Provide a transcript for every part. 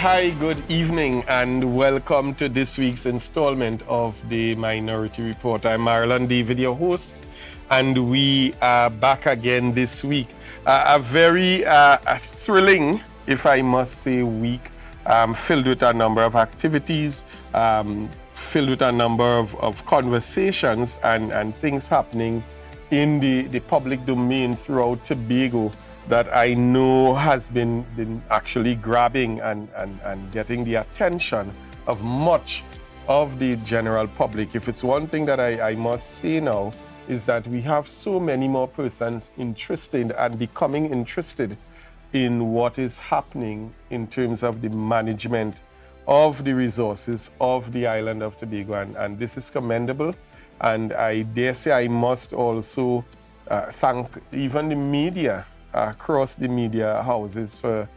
Hi, good evening, and welcome to this week's installment of the Minority Report. I'm Marlon David, your host, and we are back again this week. A very thrilling, if I must say, week, filled with a number of activities, filled with a number of conversations and things happening in the public domain throughout Tobago that I know has been actually grabbing and getting the attention of much of the general public. If it's one thing that I must say now, is that we have so many more persons interested and becoming interested in what is happening in terms of the management of the resources of the island of Tobago, and this is commendable. And I dare say I must also thank even the media, across the media houses, for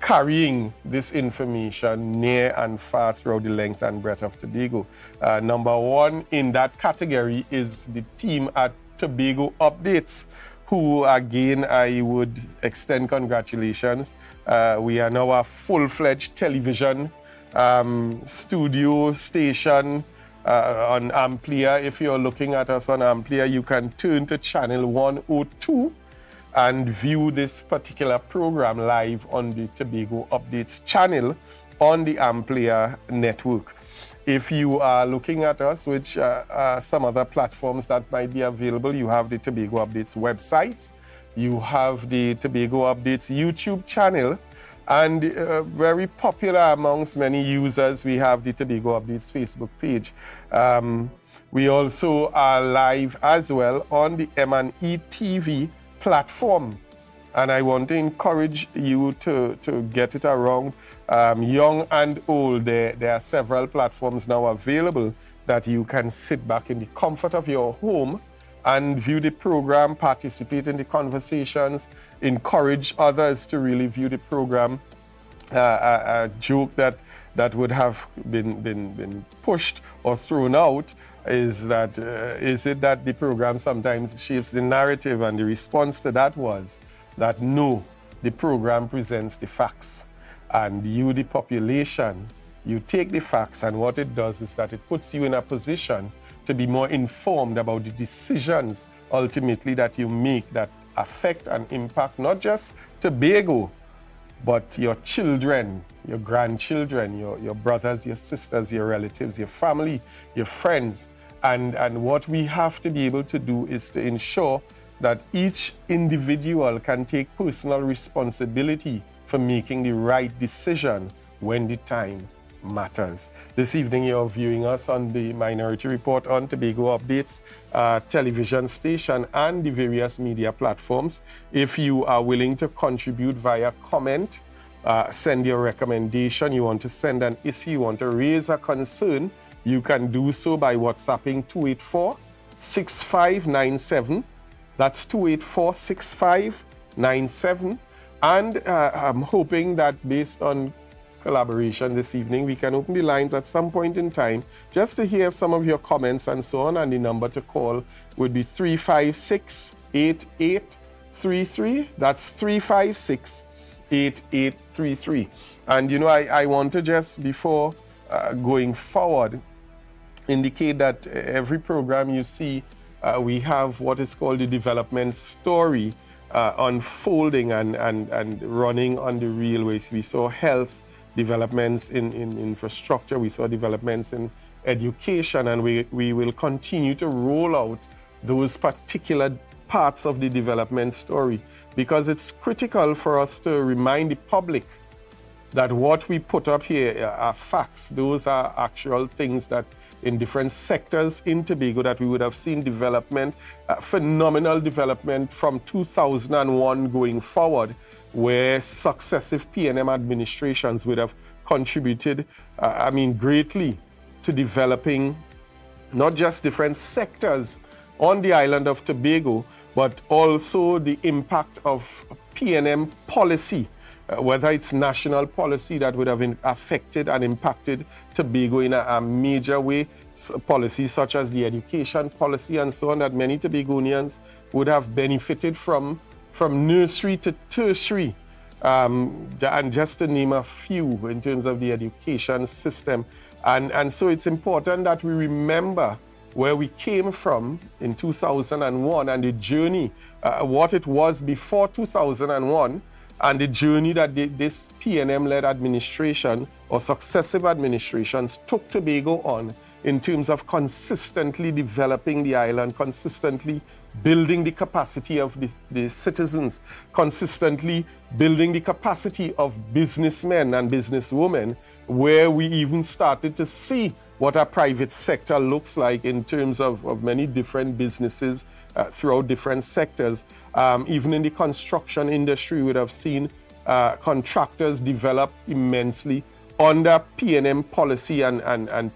carrying this information near and far throughout the length and breadth of Tobago. Number one in that category is the team at Tobago Updates, who again I would extend congratulations. We are now a full-fledged television studio station on Amplia. If you're looking at us on Amplia, you can turn to channel 102 and view this particular program live on the Tobago Updates channel on the Amplia network. If you are looking at us, which are some other platforms that might be available, you have the Tobago Updates website, you have the Tobago Updates YouTube channel, and very popular amongst many users, we have the Tobago Updates Facebook page. We also are live as well on the M&E TV platform, and I want to encourage you to get it around. Young and old, there are several platforms now available that you can sit back in the comfort of your home and view the program, participate in the conversations, encourage others to really view the program. A joke that would have been pushed or thrown out is that is it that the program sometimes shapes the narrative, and the response to that was that no, the program presents the facts, and you, the population, you take the facts, and what it does is that it puts you in a position to be more informed about the decisions ultimately that you make that affect and impact not just Tobago, but your children, your grandchildren, your brothers, your sisters, your relatives, your family, your friends. And what we have to be able to do is to ensure that each individual can take personal responsibility for making the right decision when the time matters. This evening you're viewing us on the Minority Report on Tobago Updates television station and the various media platforms. If you are willing to contribute via comment, send your recommendation, you want to send an issue, you want to raise a concern, you can do so by WhatsApping 284-6597. That's 284-6597. And I'm hoping that based on collaboration this evening, we can open the lines at some point in time just to hear some of your comments and so on. And the number to call would be 356-8833. That's 356-8833. And you know, I want to just, before going forward, indicate that every program you see, we have what is called the development story unfolding and running on the railways. We saw health developments in infrastructure, we saw developments in education, and we will continue to roll out those particular parts of the development story, because it's critical for us to remind the public that what we put up here are facts. Those are actual things that in different sectors in Tobago that we would have seen development, phenomenal development from 2001 going forward, where successive PNM administrations would have contributed, greatly to developing not just different sectors on the island of Tobago, but also the impact of PNM policy, whether it's national policy that would have affected and impacted Tobago in a major way, policies such as the education policy and so on, that many Tobagonians would have benefited from nursery to tertiary. and just to name a few in terms of the education system. And so it's important that we remember where we came from in 2001 and the journey, what it was before 2001, and the journey that this PNM-led administration or successive administrations took Tobago on in terms of consistently developing the island, consistently building the capacity of the citizens, consistently building the capacity of businessmen and businesswomen, where we even started to see what our private sector looks like in terms of many different businesses throughout different sectors. Even in the construction industry, we would have seen contractors develop immensely under PNM policy and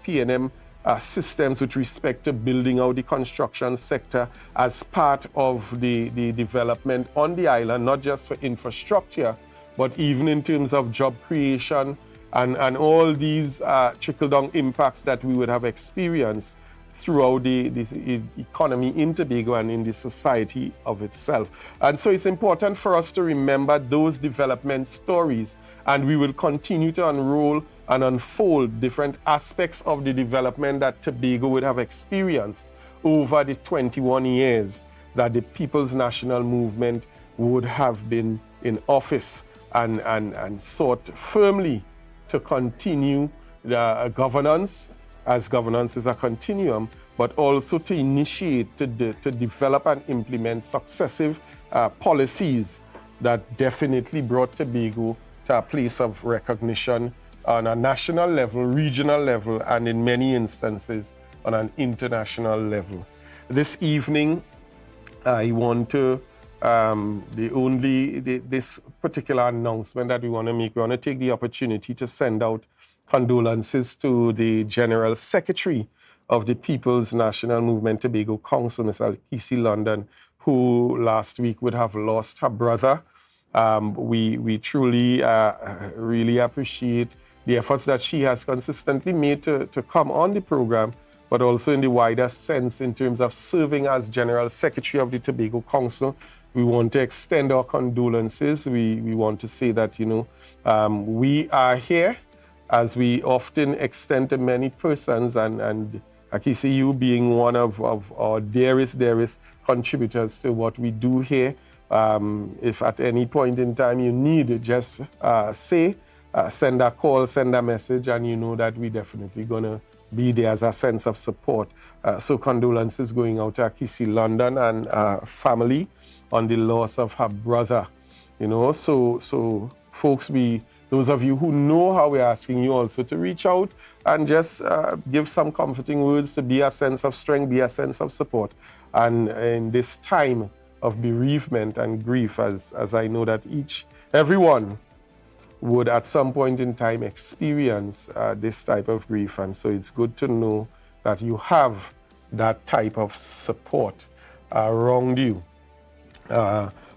PNM systems with respect to building out the construction sector as part of the development on the island, not just for infrastructure, but even in terms of job creation and all these trickle-down impacts that we would have experienced throughout the economy in Tobago and in the society of itself. And so it's important for us to remember those development stories, and we will continue to unroll and unfold different aspects of the development that Tobago would have experienced over the 21 years that the People's National Movement would have been in office and sought firmly to continue the governance, as governance is a continuum, but also to initiate, to develop and implement successive policies that definitely brought Tobago to a place of recognition on a national level, regional level, and in many instances on an international level. This evening, I want to, this particular announcement that we want to make, we want to take the opportunity to send out condolences to the General Secretary of the People's National Movement Tobago Council, Ms. Alkisi London, who last week would have lost her brother. We truly really appreciate the efforts that she has consistently made to come on the program, but also in the wider sense in terms of serving as General Secretary of the Tobago Council. We want to extend our condolences. We want to say that, we are here, as we often extend to many persons, and Akisi, you being one of our dearest contributors to what we do here. If at any point in time you need, just send a call, send a message, and you know that we're definitely going to be there as a sense of support. So condolences going out to Akisi London and family on the loss of her brother. So folks, those of you who know how, we're asking you also to reach out and just give some comforting words, to be a sense of strength, be a sense of support. And in this time of bereavement and grief, as I know that everyone would at some point in time experience this type of grief. And so it's good to know that you have that type of support around you.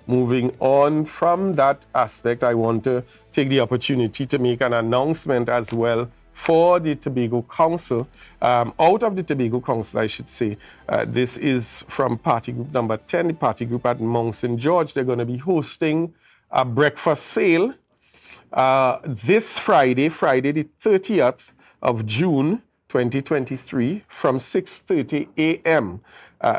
Moving on from that aspect, I want to take the opportunity to make an announcement as well for the Tobago Council. Out of the Tobago Council, I should say, this is from party group number 10, the party group at Mount St. George. They're going to be hosting a breakfast sale this Friday the 30th of June, 2023, from 6:30 a.m.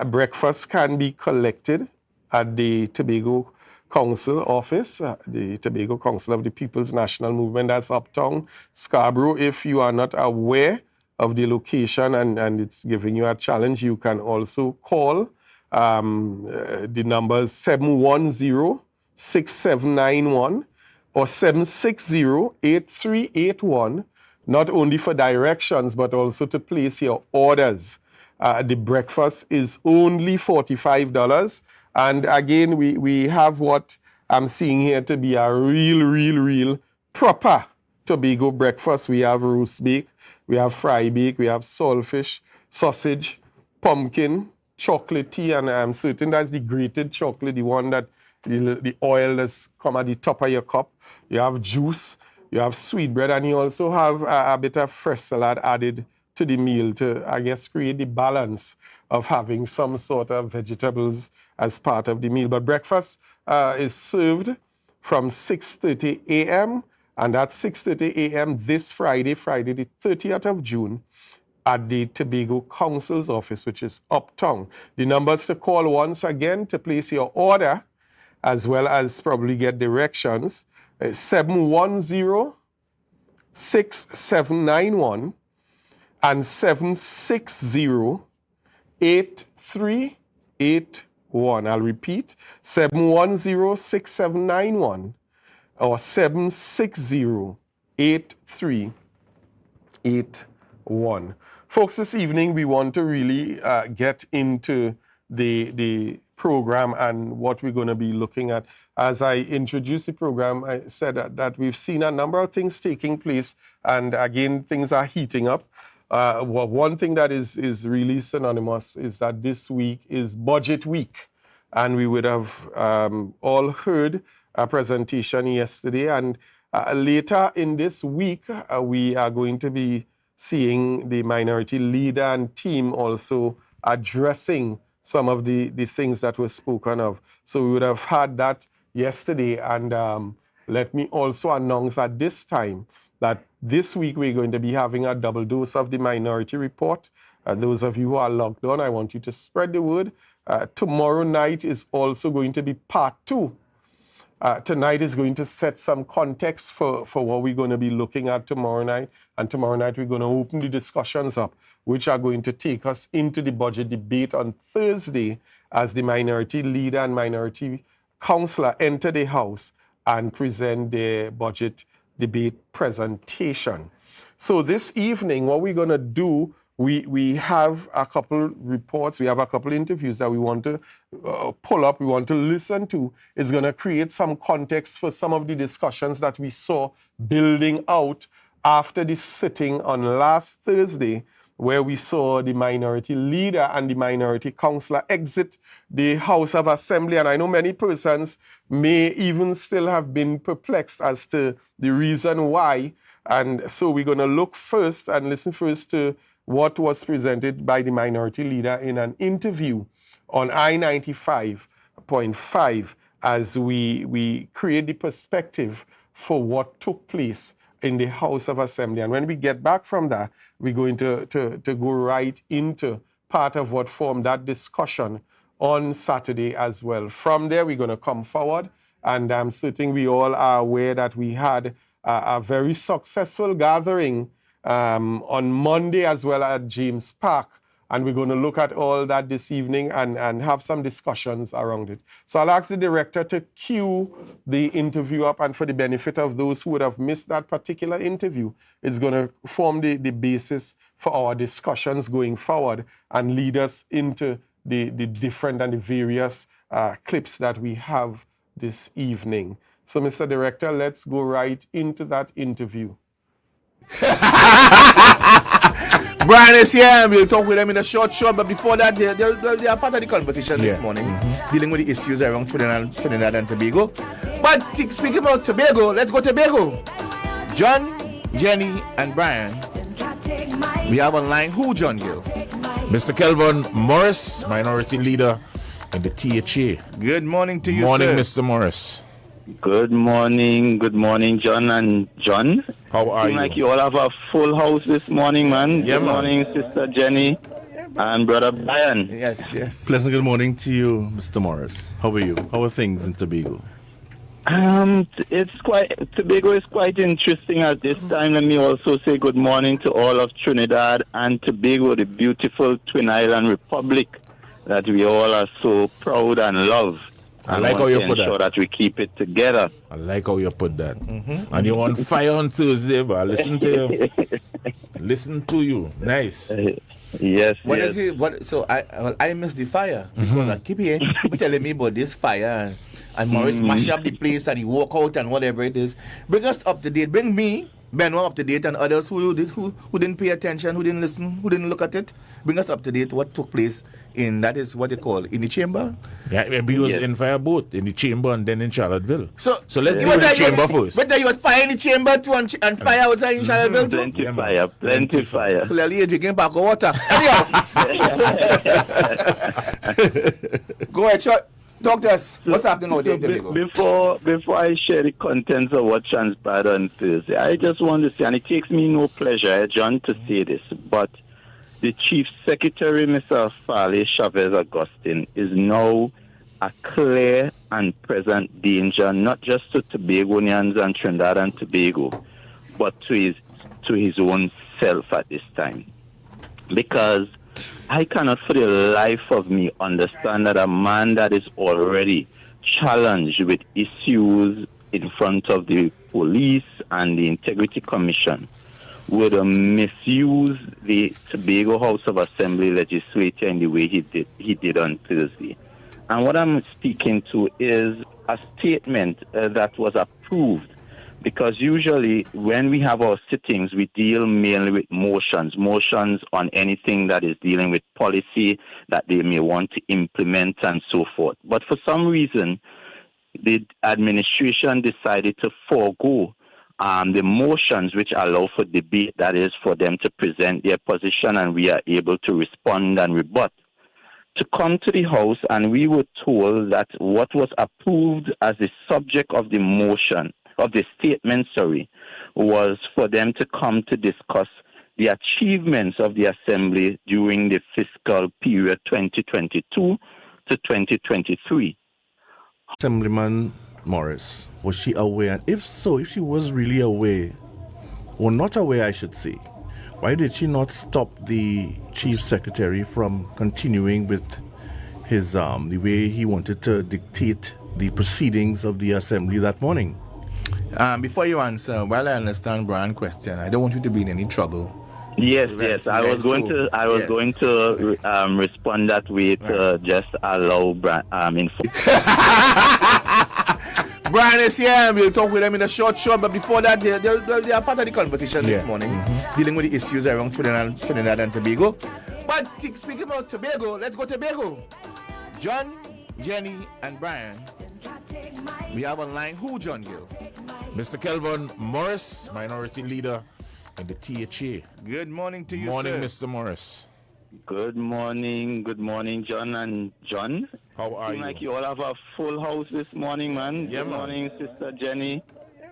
Breakfast can be collected at the Tobago Council office, the Tobago Council of the People's National Movement. That's uptown Scarborough. If you are not aware of the location and it's giving you a challenge, you can also call the numbers 710-6791 or 760-8381, not only for directions, but also to place your orders. The breakfast is only $45. And again, we have what I'm seeing here to be a real proper Tobago breakfast. We have roast bake, we have fry bake, we have saltfish, sausage, pumpkin, chocolate tea, and I'm certain that's the grated chocolate, the one that the oil that's come at the top of your cup. You have juice, you have sweetbread, and you also have a bit of fresh salad added to the meal to, I guess, create the balance of having some sort of vegetables as part of the meal. But breakfast is served from 6:30 a.m. and that's 6:30 a.m. this Friday, Friday the 30th of June, at the Tobago Council's office, which is uptown. The numbers to call once again to place your order, as well as probably get directions, 710-6791 and 760-8381. I'll repeat, 710-6791 or 760-8381. Folks, this evening we want to really get into the program and what we're going to be looking at. As I introduced the program, I said that we've seen a number of things taking place, and again, things are heating up. Well, one thing that is really synonymous is that this week is budget week, and we would have all heard a presentation yesterday, and later in this week, we are going to be seeing the minority leader and team also addressing some of the things that were spoken of. So we would have had that yesterday, and let me also announce at this time that this week we're going to be having a double dose of the Minority Report. Those of you who are logged on, I want you to spread the word. Tomorrow night is also going to be part 2. Tonight is going to set some context for what we're going to be looking at tomorrow night. And tomorrow night we're going to open the discussions up, which are going to take us into the budget debate on Thursday as the minority leader and minority councillor enter the House and present their budget debate presentation. So this evening, what we're going to do, we have a couple reports, we have a couple interviews that we want to pull up, we want to listen to. It's going to create some context for some of the discussions that we saw building out after the sitting on last Thursday, where we saw the minority leader and the minority councillor exit the House of Assembly. And I know many persons may even still have been perplexed as to the reason why. And so we're going to look first and listen first to what was presented by the minority leader in an interview on I-95.5 as we create the perspective for what took place in the House of Assembly. And when we get back from that, we're going to go right into part of what formed that discussion on Saturday as well. From there, we're going to come forward, and I'm certain we all are aware that we had a very successful gathering on Monday as well at James Park. And we're going to look at all that this evening and have some discussions around it. So I'll ask the director to cue the interview up, and for the benefit of those who would have missed that particular interview, it's going to form the basis for our discussions going forward and lead us into the different and the various clips that we have this evening. So Mr. Director, let's go right into that interview. Brian is here, and we'll talk with them in a short, but before that, they are part of the conversation this morning, dealing with the issues around Trinidad and Tobago. But speaking about Tobago, let's go to Tobago. John, Jenny, and Brian. We have online who, John Gill? Mr. Kelvin Morris, minority leader in the THA. Good morning to you, Morning, sir. Mr. Morris. Good morning, John and John. How are you? Like you all have a full house this morning, man. Yeah, good morning, Sister Jenny and Brother Brian. Yes. Pleasant good morning to you, Mr. Morris. How are you? How are things in Tobago? Tobago is quite interesting at this time. Let me also say good morning to all of Trinidad and Tobago, the beautiful Twin Island Republic that we all are so proud and love. I like how you put that. Ensure that we keep it together. I like how you put that. And you're on fire on Tuesday, but listen to you. Listen to you. Nice. Yes. What is it? So I missed the fire because I keep hearing people telling me about this fire and Morris mash up the place and he walk out and whatever it is. Bring us up to date. Bring me, Benoit, up to date, and others who didn't pay attention, who didn't listen, who didn't look at it. Bring us up to date. What took place in that is what they call in the chamber. Yeah, we was in fire both in the chamber and then in Charlottesville. So let's do the chamber first. But you was fire in the chamber too and fire outside in Charlottesville too. Plenty fire. Clearly you're drinking back of water. Anyhow. Go ahead, short. Talk to us. What's happening out there in Tobago? Before I share the contents of what transpired on Thursday, I just want to say, and it takes me no pleasure, John, to say this, but the Chief Secretary, Mr. Fale Chavez Augustine, is now a clear and present danger, not just to Tobagonians and Trinidad and Tobago, but to his own self at this time. Because I cannot for the life of me understand that a man that is already challenged with issues in front of the police and the Integrity Commission would misuse the Tobago House of Assembly legislature in the way he did on Thursday. And what I'm speaking to is a statement that was approved, because usually when we have our sittings, we deal mainly with motions on anything that is dealing with policy that they may want to implement and so forth. But for some reason, the administration decided to forego the motions which allow for debate, that is for them to present their position and we are able to respond and rebut, to come to the House, and we were told that what was approved as the subject of the motion, of the statement, was for them to come to discuss the achievements of the Assembly during the fiscal period 2022 to 2023. Assemblyman Morris, was she aware? If so, if she was really aware, or not aware, I should say, why did she not stop the Chief Secretary from continuing with his the way he wanted to dictate the proceedings of the Assembly that morning? Before you answer, while I understand Brian's question, I don't want you to be in any trouble. Yes. I was going to respond that way to just allow Brian info. Brian is here and we'll talk with them in a short show, but before that, they are part of the conversation this morning, dealing with the issues around Trinidad and Tobago. But speaking about Tobago, let's go to Tobago. John, Jenny, and Brian. We have online who, John Gill? Mr. Kelvin Morris, Minority Leader in the THA. Good morning to you, Morning, sir. Mr. Morris. Good morning, John and John. How are you? Like you all have a full house this morning, man. Yeah, good morning, Sister Jenny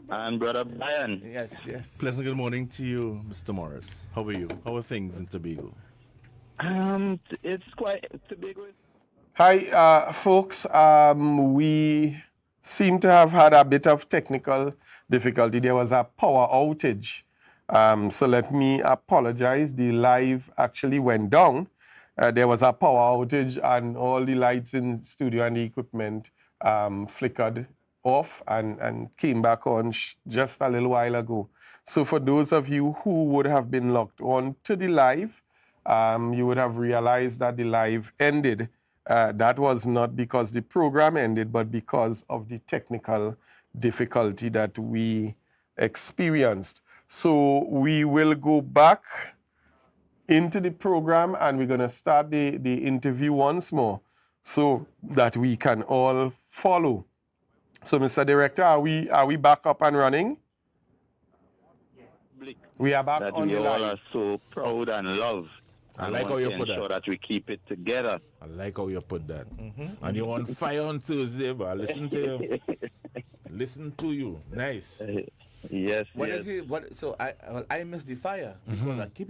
and Brother Brian. Yes. Pleasant good morning to you, Mr. Morris. How are you? How are things in Tobago? It's quite Tobago. Hi, folks. We seem to have had a bit of technical difficulty. There was a power outage. So let me apologize. The live actually went down. There was a power outage and all the lights in studio and the equipment flickered off and came back on just a little while ago. So for those of you who would have been locked on to the live, you would have realized that the live ended. That was not because the program ended, but because of the technical difficulty that we experienced. So we will go back into the program and we're going to start the interview once more so that we can all follow. So, Mr. Director, are we back up and running? We are back that on we the all line. are so proud and love. I And like how want you to put ensure that. that we keep it together. I like how you put that. And you're on fire on Tuesday, but I listen to you. Listen to you. Nice. Yes. What yes. is it? What? So I missed the fire because I keep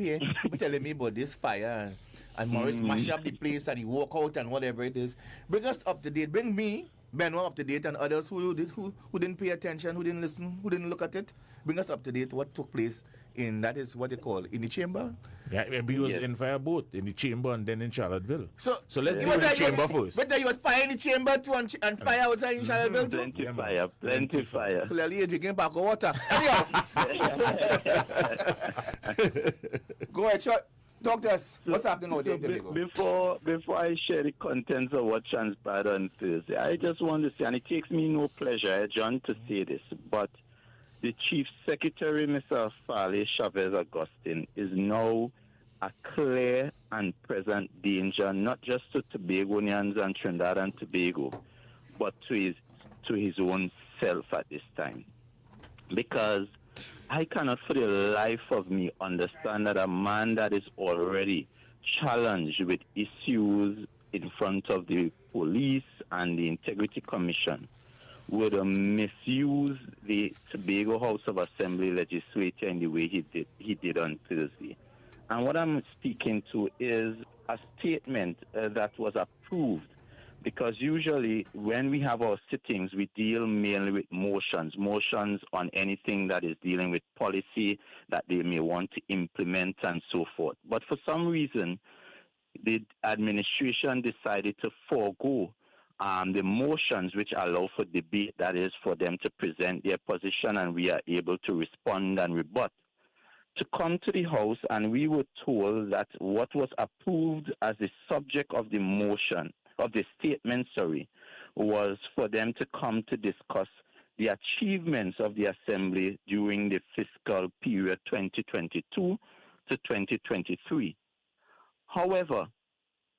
telling me about this fire and Morris mash up the place and he walk out and whatever it is. Bring us up to date. Bring me, Benoit, up to date, and others who didn't pay attention, who didn't listen, who didn't look at it. Bring us up to date. What took place in, that is what they call, in the chamber. Yeah, we was in fire both in the chamber and then in Charlottesville. So let's do the chamber first. But there was fire in the chamber too and fire outside in Charlottesville too. Plenty fire. Clearly you're drinking back of water. Anyhow. Go ahead, talk to us. What's happening out there in Tobago? Before I share the contents of what transpired on Thursday, I just want to say, and it takes me no pleasure, John, to say this, but the Chief Secretary, Mr. Fale Chavez Augustine, is now a clear and present danger, not just to Tobagonians and Trinidad and Tobago, but to his own self at this time. Because I cannot for the life of me understand that a man that is already challenged with issues in front front of the police and the Integrity Commission would misuse the Tobago House of Assembly legislature in the way he did on Thursday. And what I'm speaking to is a statement that was approved, because usually when we have our sittings, we deal mainly with motions on anything that is dealing with policy that they may want to implement and so forth. But for some reason, the administration decided to forego the motions which allow for debate, that is for them to present their position and we are able to respond and rebut, to come to the House, and we were told that what was approved as the subject of the motion, of the statement, was for them to come to discuss the achievements of the Assembly during the fiscal period 2022 to 2023. However,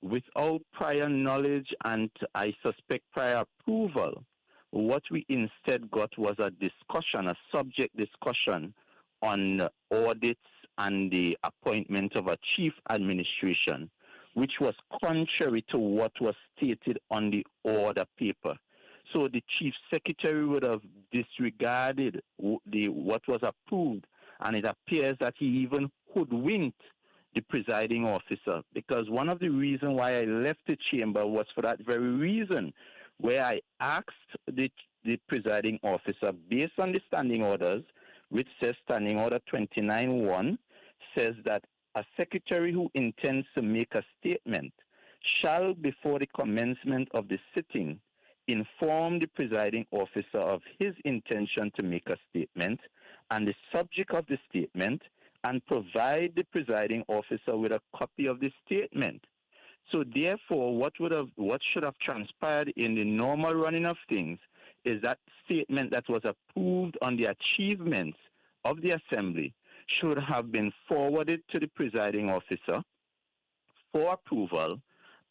without prior knowledge and I suspect prior approval, what we instead got was a discussion, a subject discussion on audits and the appointment of a chief administration, which was contrary to what was stated on the order paper. So the chief secretary would have disregarded what was approved, and it appears that he even hoodwinked the presiding officer, because one of the reasons why I left the chamber was for that very reason, where I asked the presiding officer, based on the standing orders, which says Standing Order 29.1, says that a secretary who intends to make a statement shall, before the commencement of the sitting, inform the presiding officer of his intention to make a statement and the subject of the statement, and provide the presiding officer with a copy of the statement. So therefore, what should have transpired in the normal running of things is that statement that was approved on the achievements of the Assembly should have been forwarded to the presiding officer for approval,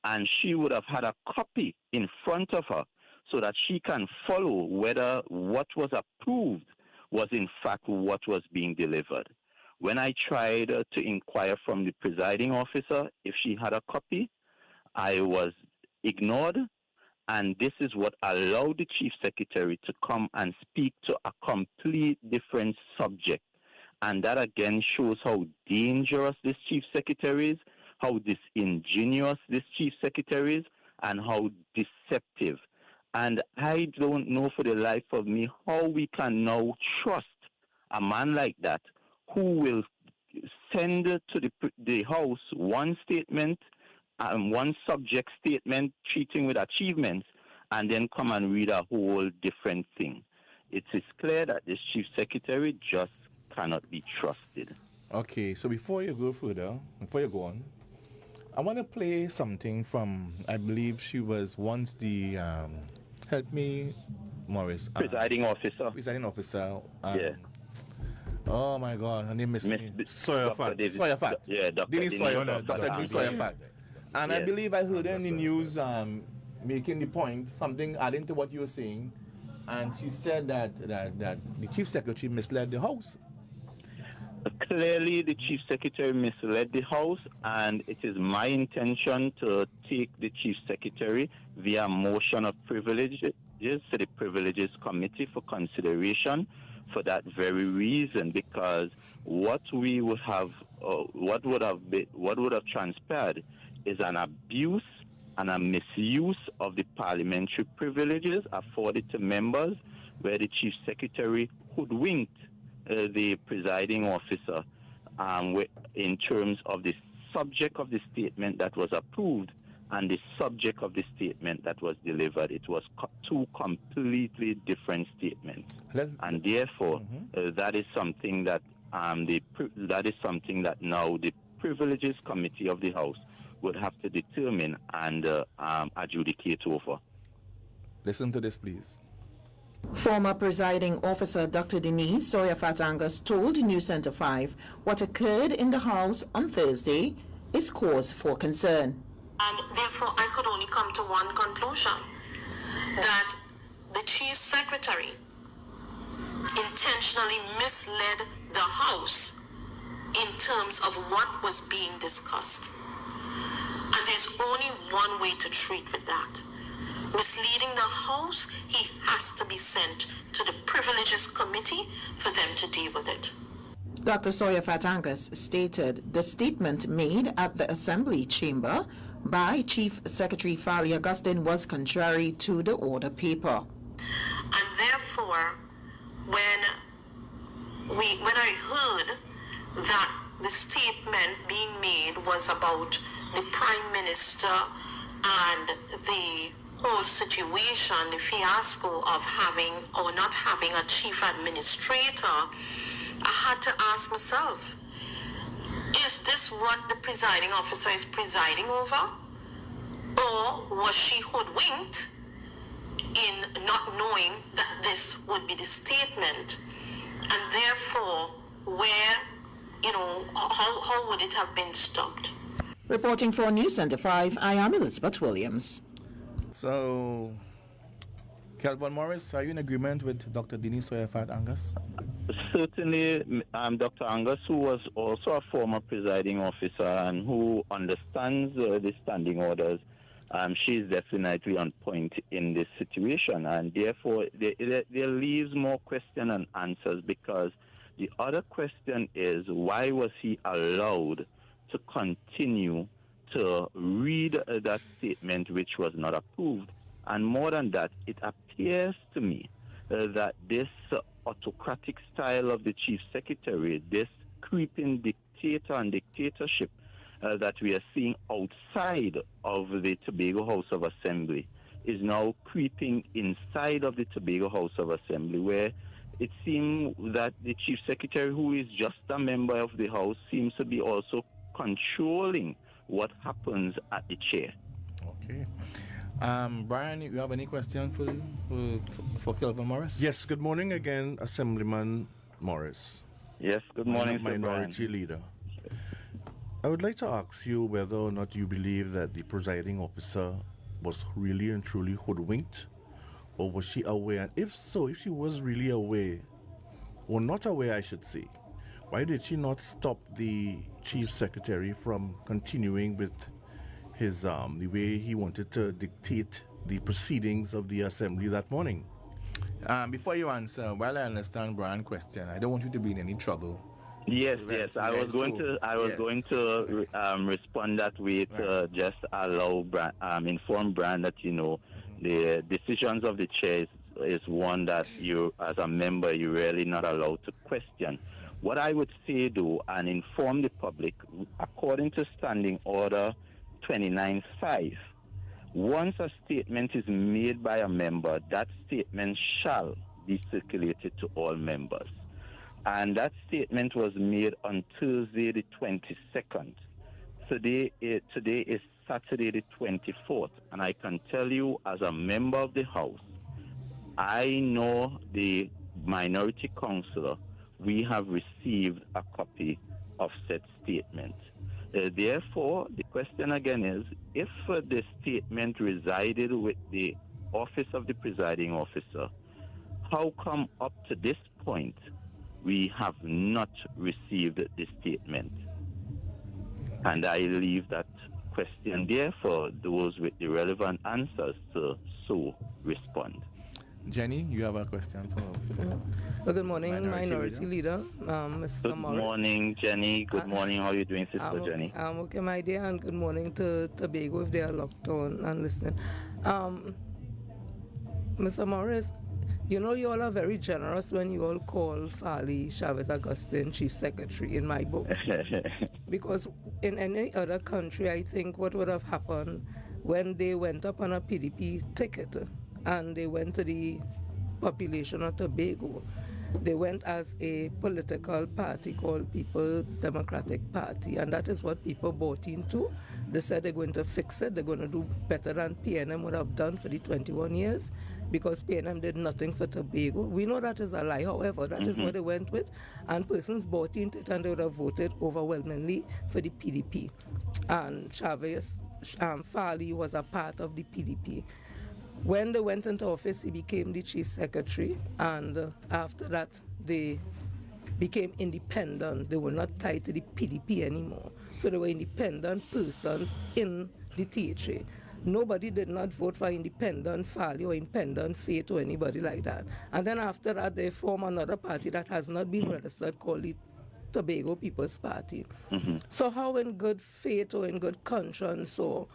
and she would have had a copy in front of her so that she can follow whether what was approved was in fact what was being delivered. When I tried to inquire from the presiding officer if she had a copy, I was ignored, and this is what allowed the chief secretary to come and speak to a complete different subject. And that again shows how dangerous this chief secretary is, how disingenuous this chief secretary is, and how deceptive. And I don't know for the life of me how we can now trust a man like that, who will send to the House one statement, one subject statement treating with achievements, and then come and read a whole different thing. It is clear that this chief secretary just cannot be trusted. Okay, so before you go on, I want to play something from, I believe she was once the, help me, Morris. Presiding officer. Presiding officer. Yeah. Oh my God, her name is Soyafat. Yeah, Dr. Denise Soyafat. And Yeah. I believe I heard her in the news making the point, something adding to what you were saying, and she said that the chief secretary misled the House. Clearly, the chief secretary misled the House, and it is my intention to take the chief secretary via motion of privileges to the Privileges Committee for consideration, for that very reason, because what would have transpired is an abuse and a misuse of the parliamentary privileges afforded to members, where the chief secretary hoodwinked the presiding officer in terms of the subject of the statement that was approved and the subject of the statement that was delivered. It was two completely different statements, and therefore that is something that now the Privileges Committee of the House would have to determine and adjudicate over. Listen to this, please. Former presiding officer Dr. Denise Soyafat Angus told News Center 5 what occurred in the House on Thursday is cause for concern. And therefore, I could only come to one conclusion, that the chief secretary intentionally misled the House in terms of what was being discussed. And And there's only one way to treat with that. Misleading the House, he has to be sent to the Privileges Committee for them to deal with it. Dr. Sawyer Fatangas stated the statement made at the Assembly chamber by Chief Secretary Fali Augustine was contrary to the order paper. And therefore, when I heard that the statement being made was about the Prime Minister and the whole situation, the fiasco of having or not having a chief administrator, I had to ask myself, is this what the presiding officer is presiding over? Or was she hoodwinked in not knowing that this would be the statement? And therefore, where, how would it have been stopped? Reporting for News Center 5, I am Elizabeth Williams. So, Kelvin Morris, are you in agreement with Dr. Denise Sawyer-Fat-Angus? Certainly, Dr. Angus, who was also a former presiding officer and who understands the standing orders, she is definitely on point in this situation. And therefore, there leaves more question and answers, because the other question is, why was he allowed to continue to read that statement which was not approved? And more than that, it appears to me that this autocratic style of the chief secretary, this creeping dictator and dictatorship that we are seeing outside of the Tobago House of Assembly, is now creeping inside of the Tobago House of Assembly, where it seems that the chief secretary, who is just a member of the House, seems to be also controlling what happens at the chair. Okay. Brian, you have any question for Kelvin Morris? Yes, good morning again, Assemblyman Morris. Yes, good morning, Sir Minority Brian. Leader. I would like to ask you whether or not you believe that the presiding officer was really and truly hoodwinked, or was she aware? And if so, if she was really aware, or not aware, I should say, why did she not stop the chief secretary from continuing with his the way he wanted to dictate the proceedings of the assembly that morning? Before you answer, while I understand Brian's question, I don't want you to be in any trouble. Yes. I was going to respond that way to just allow inform Brian that the decisions of the chair is one that you, as a member, you're really not allowed to question. What I would say, though, and inform the public, according to Standing Order 29.5, once a statement is made by a member, that statement shall be circulated to all members. And that statement was made on Thursday the 22nd. Today is Saturday the 24th. And I can tell you, as a member of the House, I know the minority councillor, we have received a copy of said statement. Therefore, the question again is, if the statement resided with the office of the presiding officer, how come up to this point we have not received the statement? And I leave that question there for those with the relevant answers to so respond. Jenny, you have a question for Well, good morning, Minority Leader, Mr. Good Morris. Morning, Jenny. Good morning. How are you doing, Sister Jenny? I'm okay, my dear, and good morning to Tobago if they are locked on and listening. Mr. Morris, you all are very generous when you all call Fali Chavez Augustine Chief Secretary in my book. Because in any other country, I think what would have happened when they went up on a PDP ticket and they went to the population of Tobago, they went as a political party called People's Democratic Party, and that is what people bought into. They said they're going to fix it, they're going to do better than PNM would have done for the 21 years, because PNM did nothing for Tobago. We know that is a lie, however, that is what they went with, and persons bought into it and they would have voted overwhelmingly for the PDP. And Chavez, Fali was a part of the PDP. When they went into office, he became the chief secretary, and after that, they became independent. They were not tied to the PDP anymore. So they were independent persons in the THA. Nobody did not vote for Independent Fali or Independent Faith or anybody like that. And then after that, they form another party that has not been registered called the Tobago People's Party. So how in good faith or in good conscience or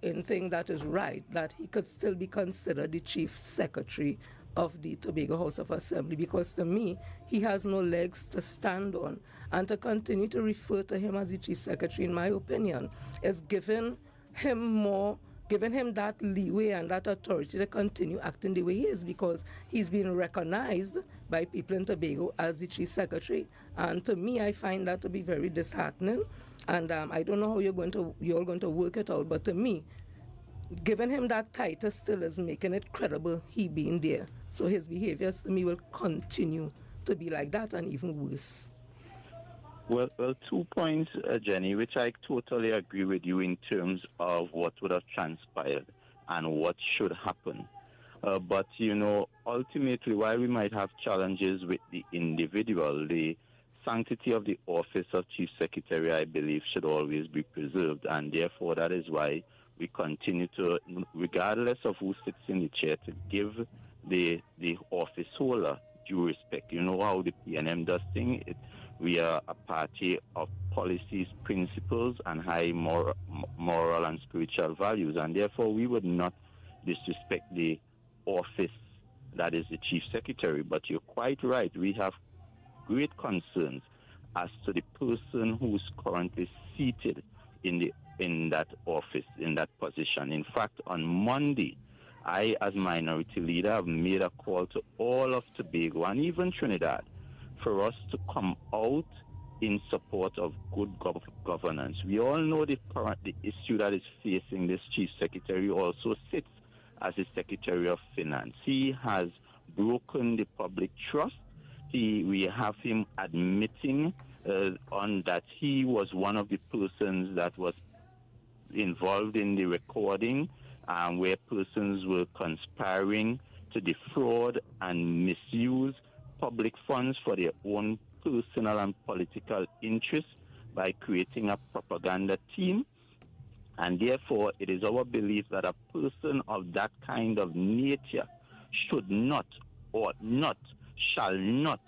in thing that is right, that he could still be considered the chief secretary of the Tobago House of Assembly? Because to me, he has no legs to stand on. And to continue to refer to him as the chief secretary, in my opinion, is giving him that leeway and that authority to continue acting the way he is, because he's been recognized by people in Tobago as the chief secretary. And to me, I find that to be very disheartening. And I don't know how you're all going to work it out, but to me, giving him that title still is making it credible he being there. So his behaviors to me will continue to be like that and even worse. Well, 2 points, Jenny, which I totally agree with you in terms of what would have transpired and what should happen. But, ultimately, while we might have challenges with the individual, the sanctity of the office of Chief Secretary, I believe, should always be preserved. And therefore, that is why we continue to, regardless of who sits in the chair, to give the office holder due respect. You know how the PNM does things. We are a party of policies, principles, and high moral and spiritual values, and therefore we would not disrespect the office that is the Chief Secretary. But you're quite right. We have great concerns as to the person who's currently seated in that office, in that position. In fact, on Monday, I, as minority leader, have made a call to all of Tobago and even Trinidad for us to come out in support of good governance. We all know the issue that is facing this Chief Secretary also sits as the Secretary of Finance. He has broken the public trust. We have him admitting on that he was one of the persons that was involved in the recording where persons were conspiring to defraud and misuse public funds for their own personal and political interests by creating a propaganda team. And therefore, it is our belief that a person of that kind of nature should not, ought not, shall not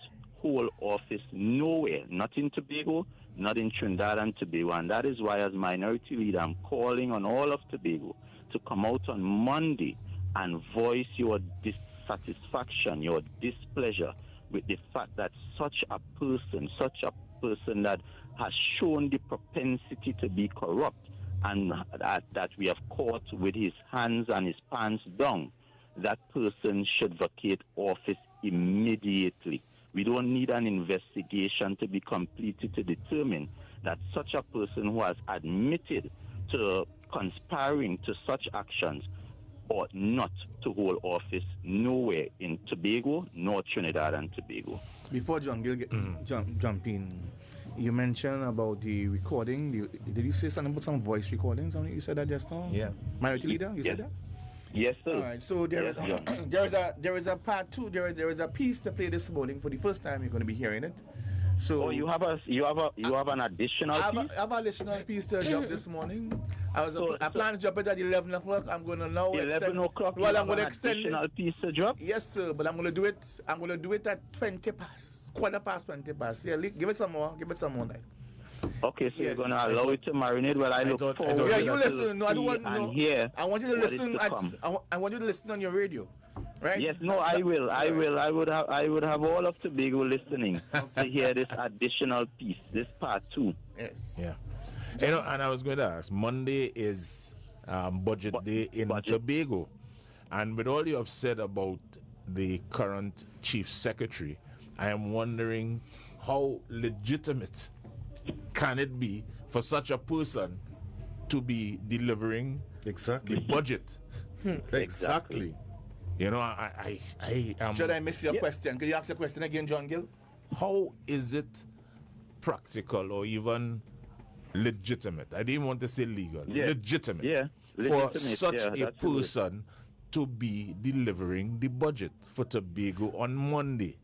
hold office nowhere, not in Tobago, not in Trinidad and Tobago. And that is why, as minority leader, I'm calling on all of Tobago to come out on Monday and voice your dissatisfaction, your displeasure with the fact that such a person that has shown the propensity to be corrupt and that we have caught with his hands and his pants down, that person should vacate office immediately. We don't need an investigation to be completed to determine that such a person who has admitted to conspiring to such actions ought not to hold office nowhere in Tobago, nor Trinidad and Tobago. Before John Gill jump in, you mentioned about the recording. Did you say something about some voice recordings? You said that just now? Yeah. Minority leader, you said that? Yes, sir. All right. So there is a part two. There is a piece to play this morning for the first time. You're going to be hearing it. So you have an additional piece? I have an additional piece to drop this morning. I plan to drop it at 11 o'clock. I'm going to now 11 o'clock. Well, I'm going to extend additional piece to drop. Yes, sir. But I'm going to do it. I'm going to do it at 20 past, quarter past 20 past. Yeah, give it some more. Give it some more night. Okay, so you're going to allow it to marinate. Well, I look forward. Yeah, you listen. No, I don't want no. Hear. I want you to listen. I want you to listen on your radio. Right? Yes, no, I will. I would have all of Tobago listening to hear this additional piece, this part 2. Yes. Yeah. And I was going to ask, Monday is budget day in Tobago. And with all you have said about the current chief secretary, I am wondering how legitimate can it be for such a person to be delivering the budget? Exactly. You know, I Should I miss your question? Could you ask the question again, John Gill? How is it practical or even legitimate? I didn't want to say legal. Legitimate. Yeah. For such a person to be delivering the budget for Tobago on Monday.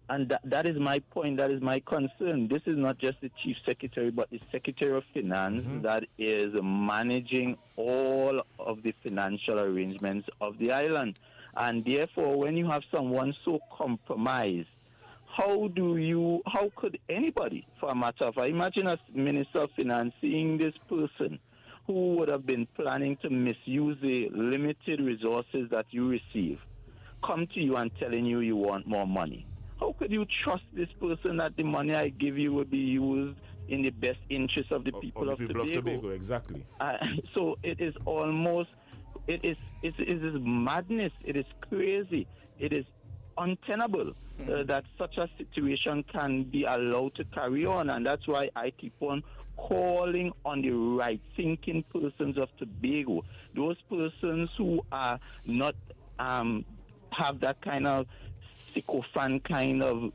And that is my point. That is my concern. This is not just the chief secretary, but the secretary of finance that is managing all of the financial arrangements of the island. And therefore, when you have someone so compromised, how could anybody, for a matter of fact, imagine a minister of finance seeing this person who would have been planning to misuse the limited resources that you receive, come to you and telling you want more money. How could you trust this person that the money I give you will be used in the best interest of the people of Tobago? Exactly. So it is almost, it is madness. It is crazy. It is untenable that such a situation can be allowed to carry on. And that's why I keep on calling on the right thinking persons of Tobago, those persons who are not have that kind of sycophant kind of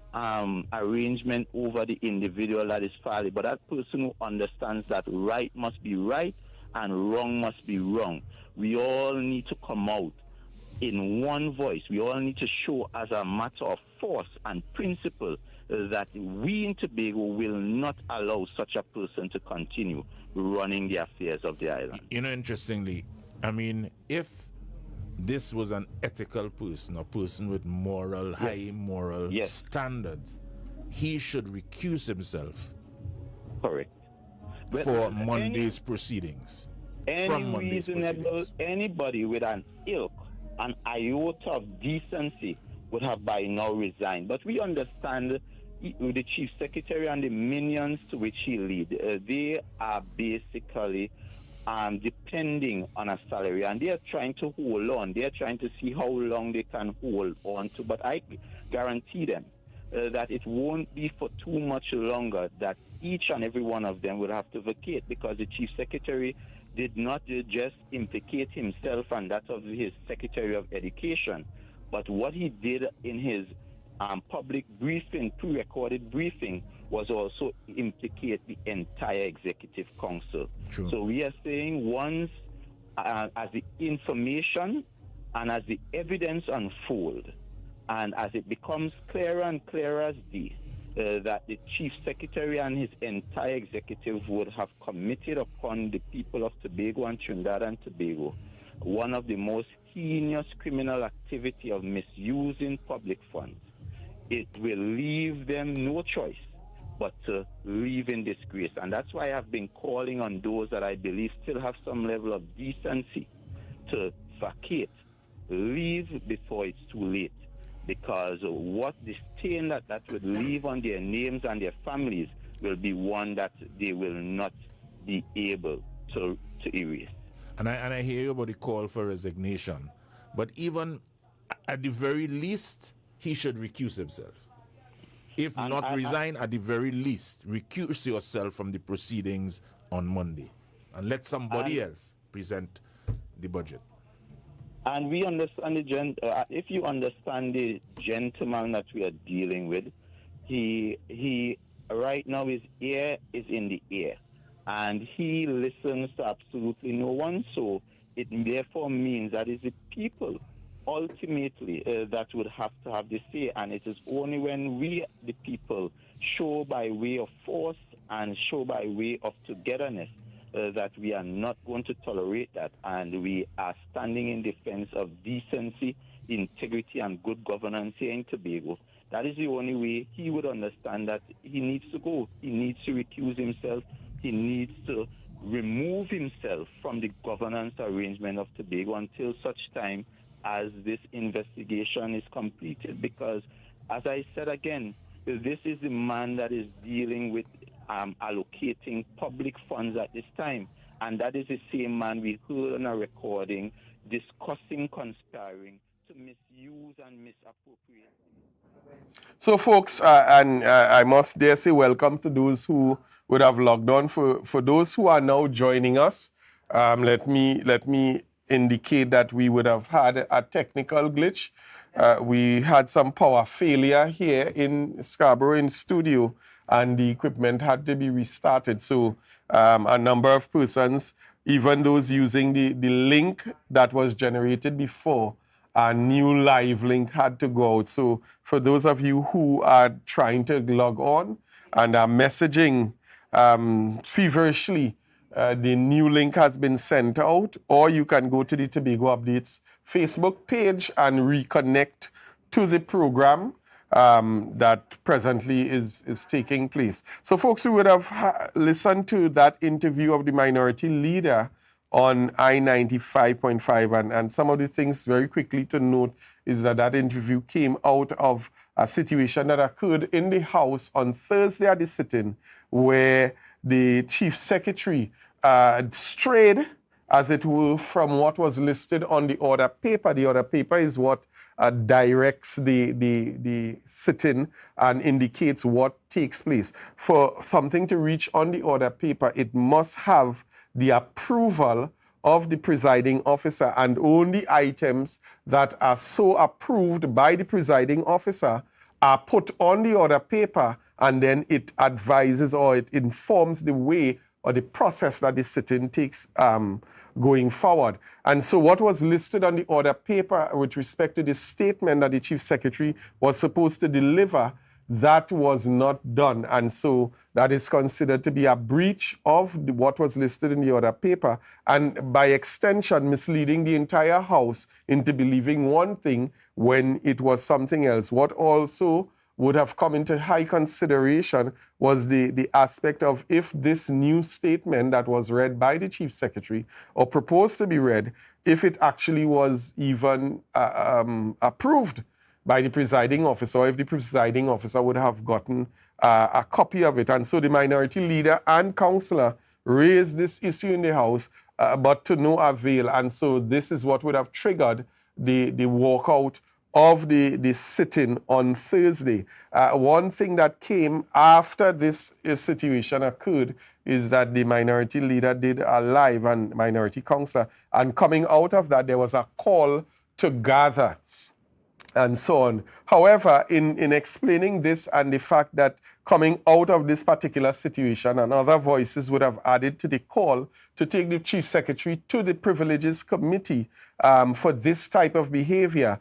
arrangement over the individual that is Farley, but that person who understands that right must be right and wrong must be wrong. We all need to come out in one voice. We all need to show as a matter of force and principle that we in Tobago will not allow such a person to continue running the affairs of the island. Interestingly, I mean, if this was an ethical person, a person with high moral standards, he should recuse himself. Correct. For Monday's proceedings. Anybody with an ilk, an iota of decency would have by now resigned. But we understand the chief secretary and the minions to which he leads, they are basically depending on a salary, and they are trying to hold on. They are trying to see how long they can hold on to. But I guarantee them that it won't be for too much longer that each and every one of them will have to vacate, because the chief secretary did not just implicate himself and that of his secretary of education, but what he did in his public briefing, pre-recorded briefing, was also implicate the entire executive council. True. So we are saying once as the information and as the evidence unfold, and as it becomes clearer and clearer as day, that the chief secretary and his entire executive would have committed upon the people of Tobago and Trinidad and Tobago one of the most heinous criminal activity of misusing public funds, it will leave them no choice but to live in disgrace. And that's why I've been calling on those that I believe still have some level of decency to vacate, leave before it's too late. Because what the stain that would leave on their names and their families will be one that they will not be able to erase. And I hear you about the call for resignation, but even at the very least, he should recuse himself. If not resign, at the very least, recuse yourself from the proceedings on Monday and let somebody else present the budget. And we understand if you understand the gentleman that we are dealing with, he right now his ear is in the air, and he listens to absolutely no one. So it therefore means that it's the people ultimately that would have to have the say, and it is only when we, the people, show by way of force and show by way of togetherness that we are not going to tolerate that, and we are standing in defense of decency, integrity, and good governance here in Tobago. That is the only way he would understand that he needs to go. He needs to recuse himself. He needs to remove himself from the governance arrangement of Tobago until such time as this investigation is completed. Because, as I said again, this is the man that is dealing with allocating public funds at this time. And that is the same man we heard on a recording discussing, conspiring to misuse and misappropriate. So, folks, I must dare say welcome to those who would have logged on. For those who are now joining us, let me indicate that we would have had a technical glitch. We had some power failure here in Scarborough in studio, and the equipment had to be restarted. So a number of persons, even those using the link that was generated before, a new live link had to go out. So for those of you who are trying to log on and are messaging feverishly, the new link has been sent out, or you can go to the Tobago Updates Facebook page and reconnect to the program that presently is taking place. So folks who would have listened to that interview of the minority leader on I-95.5, and some of the things very quickly to note is that that interview came out of a situation that occurred in the House on Thursday at the sit-in, where the Chief Secretary strayed, as it were, from what was listed on the order paper. The order paper is what directs the sit-in and indicates what takes place. For something to reach on the order paper, it must have the approval of the presiding officer, and only items that are so approved by the presiding officer are put on the order paper, and then it advises or it informs the way or the process that the sit-in takes going forward. And so what was listed on the order paper with respect to the statement that the Chief Secretary was supposed to deliver, that was not done. And so that is considered to be a breach of what was listed in the order paper, and by extension misleading the entire House into believing one thing when it was something else. What also would have come into high consideration was the aspect of if this new statement that was read by the Chief Secretary, or proposed to be read, if it actually was even approved by the presiding officer, or if the presiding officer would have gotten a copy of it. And so the minority leader and councillor raised this issue in the House, but to no avail. And so this is what would have triggered the walkout of the sit-in on Thursday. One thing that came after this situation occurred is that the minority leader did a live, and minority councillor, and coming out of that there was a call to gather and so on. However, in explaining this and the fact that coming out of this particular situation, and other voices would have added to the call to take the Chief Secretary to the Privileges Committee for this type of behavior.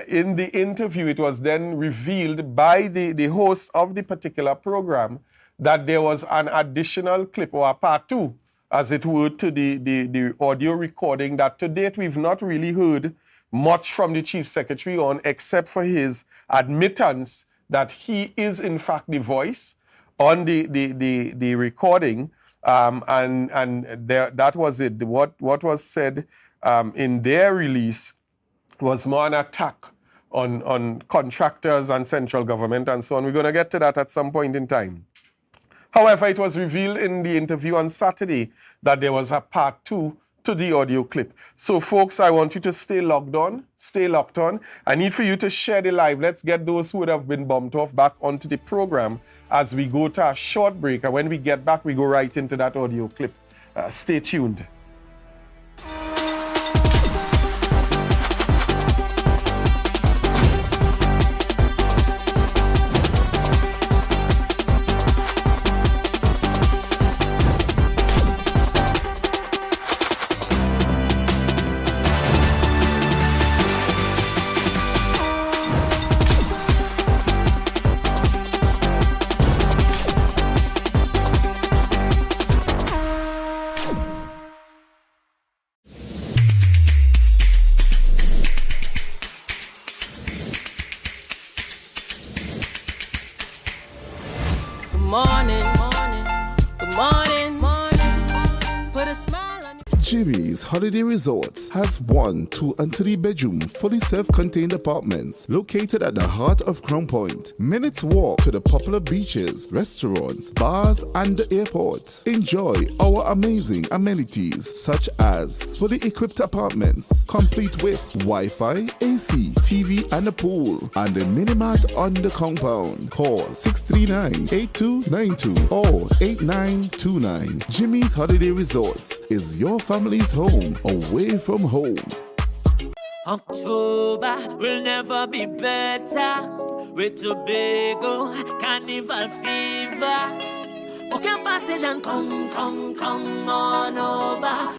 In the interview, it was then revealed by the host of the particular program that there was an additional clip, or a part two, as it were, to the audio recording that to date we've not really heard much from the Chief Secretary on, except for his admittance that he is in fact the voice on the recording, and that was it. What was said in their release was more an attack on contractors and central government and so on. We're going to get to that at some point in time. However, it was revealed in the interview on Saturday that there was a part two to the audio clip. So folks, I want you to stay locked on. I need for you to share the live. Let's get those who would have been bumped off back onto the program as we go to a short break. And when we get back, we go right into that audio clip. Stay tuned. Jimmy's Holiday Resorts has 1, 2, and 3 bedroom, fully self-contained apartments located at the heart of Crown Point. Minutes walk to the popular beaches, restaurants, bars, and the airport. Enjoy our amazing amenities such as fully equipped apartments, complete with Wi-Fi, AC, TV, and a pool, and a mini-mart on the compound. Call 639-8292 or 8929. Jimmy's Holiday Resorts is your family's home away from home. October will never be better with Tobago Carnival Fever. Okay, passage and come on over.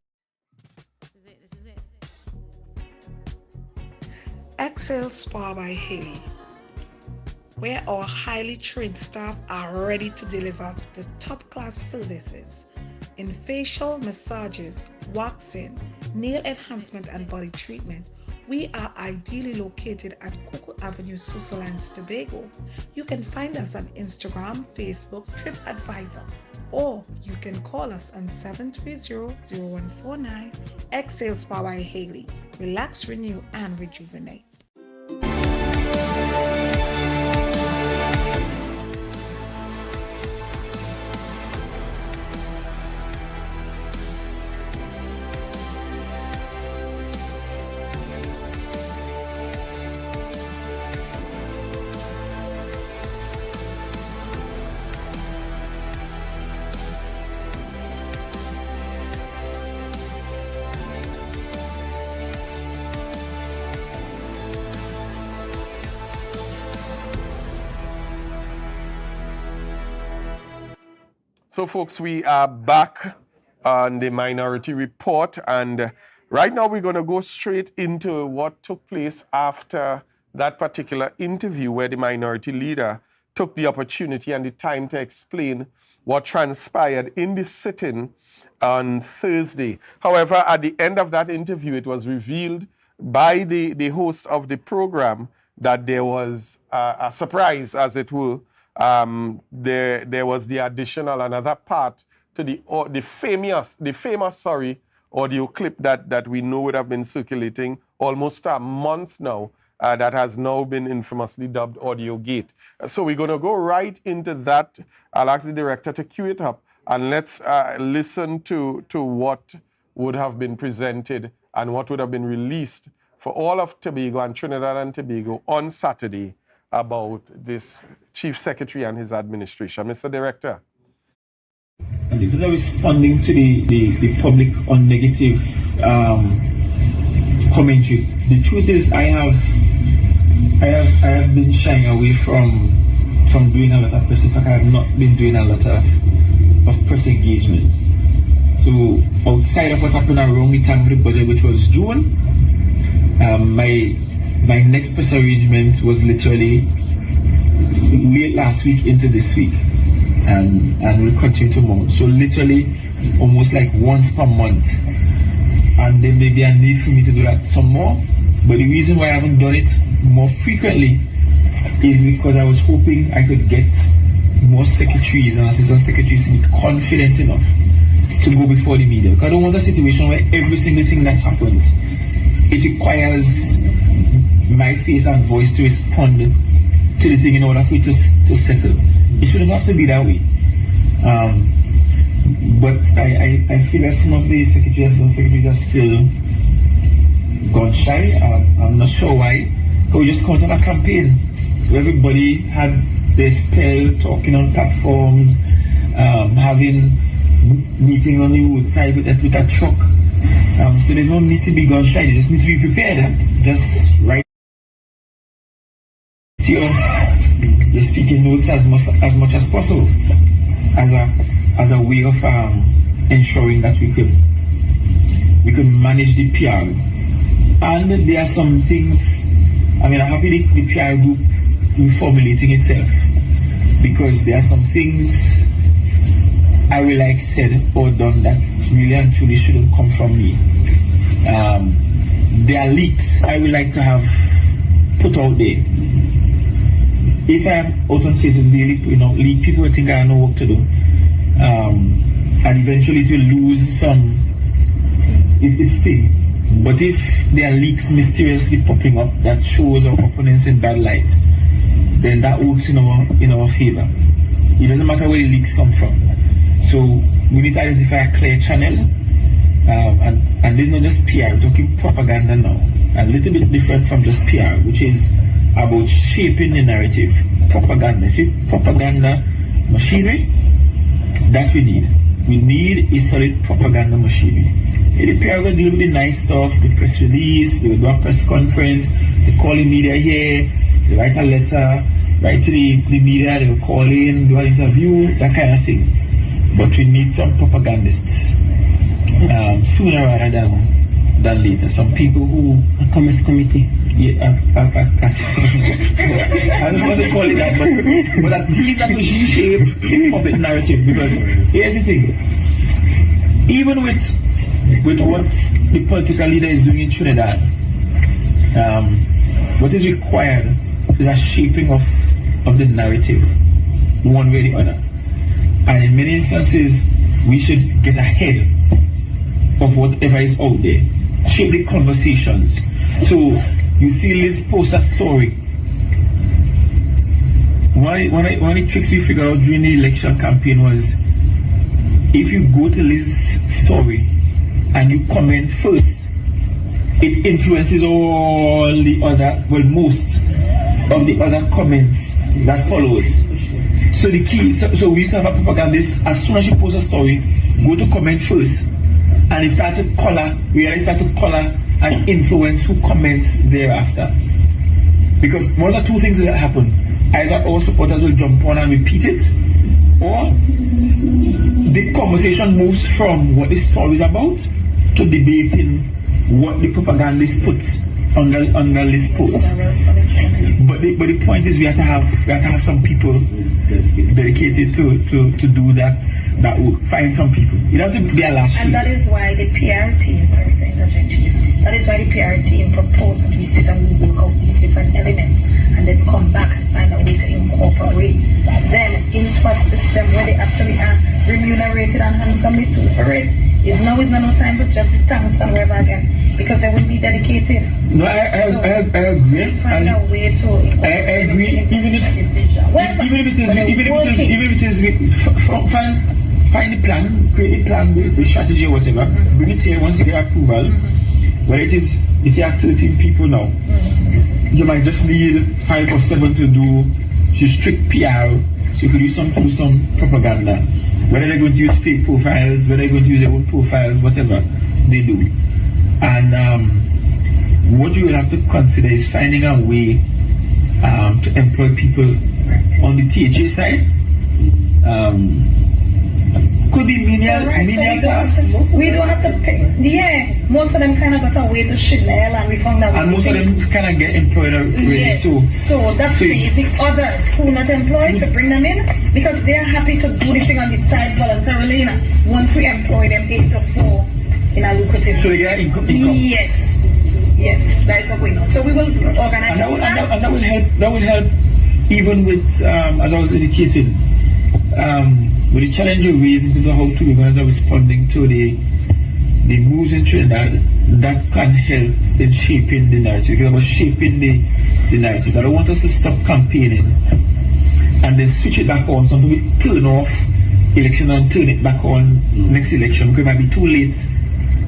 Excel Spa by Haley, where our highly trained staff are ready to deliver the top-class services in facial massages, waxing, nail enhancement and body treatment. We are ideally located at Coco Avenue, Switzerland, Tobago. You can find us on Instagram, Facebook, TripAdvisor, or you can call us on 730-0149. Excel Spa by Haley. Relax, renew, and rejuvenate. So, folks, we are back on the Minority Report, and right now we're going to go straight into what took place after that particular interview where the minority leader took the opportunity and the time to explain what transpired in the sitting on Thursday. However, at the end of that interview, it was revealed by the host of the program that there was a surprise, as it were. There was the additional another part to the famous audio clip that we know would have been circulating almost a month now, that has now been infamously dubbed Audio Gate. So we're going to go right into that. I'll ask the director to cue it up, and let's listen to what would have been presented and what would have been released for all of Tobago and Trinidad and Tobago on Saturday about this Chief Secretary and his administration. Mr. Director. And it was responding to the public on negative commentary. The truth is, I have been shying away from doing a lot of press. In fact, I have not been doing a lot of press engagements. So outside of what happened around the time of the budget, which was June, my next press arrangement was literally late last week into this week, and will continue to mount. So literally almost like once per month, and there may be a need for me to do that some more. But the reason why I haven't done it more frequently is because I was hoping I could get more secretaries and assistant secretaries to be confident enough to go before the media. Because I don't want a situation where every single thing that happens, it requires my face and voice to respond to the thing in order for it to settle. It shouldn't have to be that way. But I feel that some of the secretaries and secretaries are still gone shy. I'm not sure why. But we just come out on a campaign where everybody had their spell, talking on platforms, having meeting on the roadside with a truck. So there's no need to be gun shy. They just need to be prepared. Just write your speaking notes as much as possible, as a way of ensuring that we could manage the PR. And there are some things. I mean, I'm happy the PR group reformulating itself, because there are some things I will like said or done that really and truly shouldn't come from me. There are leaks I would like to have put out there. If I'm out on Facebook daily, leak, people will think I know what to do. And eventually it will lose its thing. But if there are leaks mysteriously popping up that shows our opponents in bad light, then that works in our favor. It doesn't matter where the leaks come from. So we need to identify a clear channel, and there's not just PR, we're talking propaganda now. A little bit different from just PR, which is about shaping the narrative. Propaganda. See, propaganda machinery, that we need. We need a solid propaganda machinery. The PR will deal with the nice stuff, the press release, they will do a press conference, they call the media here, they write a letter, write to the media, they will call in, do an interview, that kind of thing. But we need some propagandists sooner rather than than later. Some people who... A commerce committee. Yeah, I don't want to call it that, but a team that will reshape the public narrative. Because here's the thing, even with what the political leader is doing in Trinidad, what is required is a shaping of the narrative, one way or the other. And in many instances, we should get ahead of whatever is out there, shape the conversations. So you see Liz post a story. One of the tricks we figured out during the election campaign was, if you go to Liz's story and you comment first, it influences all the other, well, most of the other comments that follows. So the key, so we used to have a propagandist, as soon as you post a story, go to comment first, and it starts to color, and influence who comments thereafter. Because one of the two things will happen: either all supporters will jump on and repeat it, or the conversation moves from what the story is about to debating what the propagandist puts on the list post. But the point is, we have to have some people dedicated to do that work. Find some people. You have to be a last. And that is why the PR team, sorry to interject you, that is why the PR team proposed that we sit and we work out these different elements and then come back and find a way to incorporate them into a system where they actually are remunerated and handsomely too for it. Is now is not no time but just the thanks and whatever again, because they will be dedicated. No, I agree. Find a way to I agree. Even if it is find the plan, create a plan, the strategy or whatever, bring it here once you get approval. Where it's 13 people now. You might just need 5 or 7 to do strict PR, so you could do some propaganda. Whether they're going to use fake profiles, whether they're going to use their own profiles, whatever they do. And what you will have to consider is finding a way to employ people on the THA side. Could be menial tasks. We don't have to pay. Yeah, most of them kind of got a way to Chanel, and we found that. And most of them kind of get employed already. Yeah. So that's the others who not employed to bring them in, because they are happy to do the thing on the side voluntarily. Once we employ them 8 to 4 in a lucrative. So they get income. Yes, that is what we know. So we will organize. And that will help. That will help even with as I was indicating. With the challenge you raised in terms of how to organize responding to the moves in Trinidad, that can help in shaping the narrative. Because about shaping the narrative. I don't want us to stop campaigning and then switch it back on. Some people turn off election and turn it back on next election because it might be too late.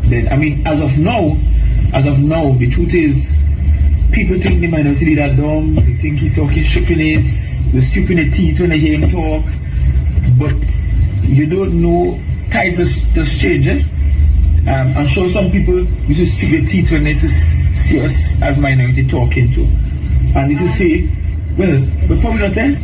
Then I mean, as of now, the truth is, people think the minority leader dumb. They think he's talking stupidness. They're stupid in the teeth when they hear him talk. But you don't know, tides just change. I'm sure some people used to stick their teeth when they see us as minority talking to. And they used to say, well, but probably not then.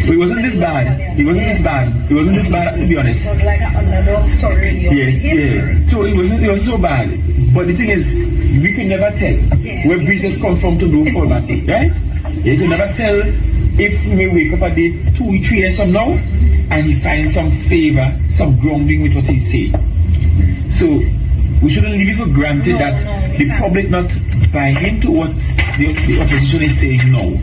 It wasn't this bad. It wasn't this bad, to be honest. It was like an underdog story. Yeah. So it wasn't so bad. But the thing is, we can never tell where breezes come from to do formatting, right? You can never tell if we may wake up a day 2-3 years from now and he finds some favor, some grounding with what he's saying. So we shouldn't leave it for granted that the public not buying into what the opposition is saying now.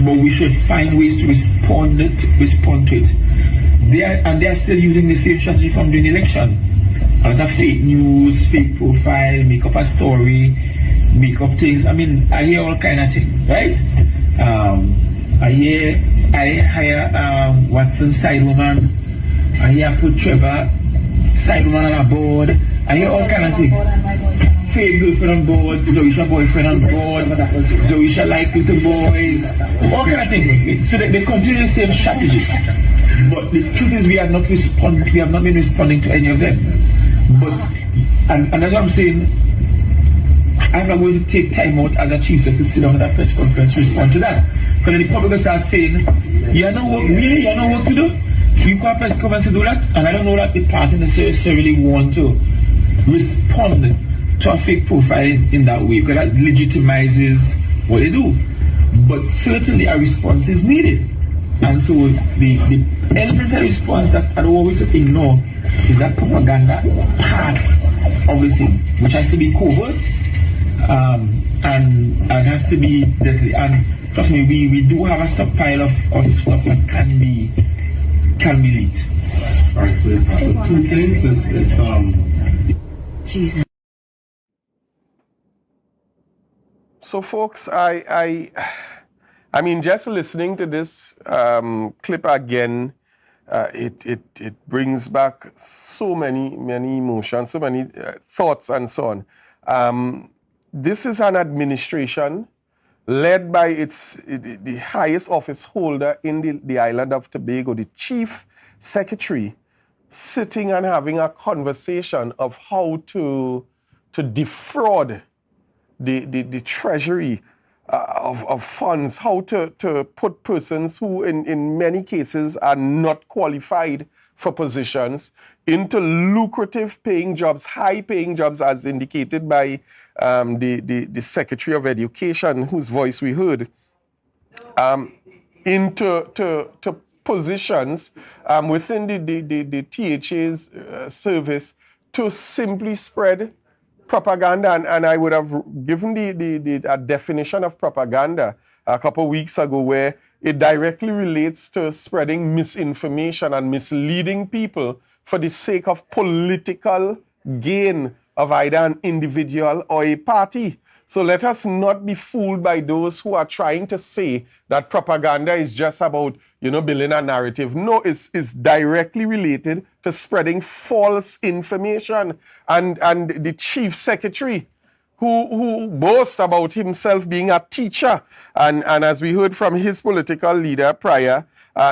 But we should find ways to respond to it. They are still using the same strategy from during the election. A lot of fake news, fake profile, make up a story, make up things. I mean, I hear all kind of things, right? I hire Watson side woman. I hear I put Trevor side woman on a board. I hear all kind of things. Fake girlfriend on board, Zoisha boyfriend on board, Zoisha like little boys, all kind of things. So they continue the same strategy. But the truth is we have not been responding to any of them. But and that's what I'm saying. I'm not going to take time out as a chief secretary to sit down at a press conference to respond to that. Because the public will start saying, you have no work to do? You call a press conference to do that? And I don't know that the party necessarily want to respond to a fake profile in that way, because that legitimizes what they do. But certainly a response is needed. And so the elemental response that I don't want to ignore is that propaganda part of the thing, which has to be covert and has to be deadly. And trust me, we do have a stockpile of stuff that can be leaked. Alright, so it's two things. It's Jesus. So, folks, I mean, just listening to this clip again, it brings back so many emotions, so many thoughts, and so on. This is an administration led by the highest office holder in the island of Tobago, the chief secretary, sitting and having a conversation of how to defraud the treasury of funds, how to put persons who in many cases are not qualified for positions into lucrative paying jobs, high paying jobs, as indicated by the Secretary of Education, whose voice we heard, into positions within the THA's service to simply spread propaganda. And I would have given the definition of propaganda a couple of weeks ago, where it directly relates to spreading misinformation and misleading people for the sake of political gain of either an individual or a party. So let us not be fooled by those who are trying to say that propaganda is just about, building a narrative. No, it's directly related to spreading false information. And the chief secretary, who boasts about himself being a teacher, and as we heard from his political leader prior,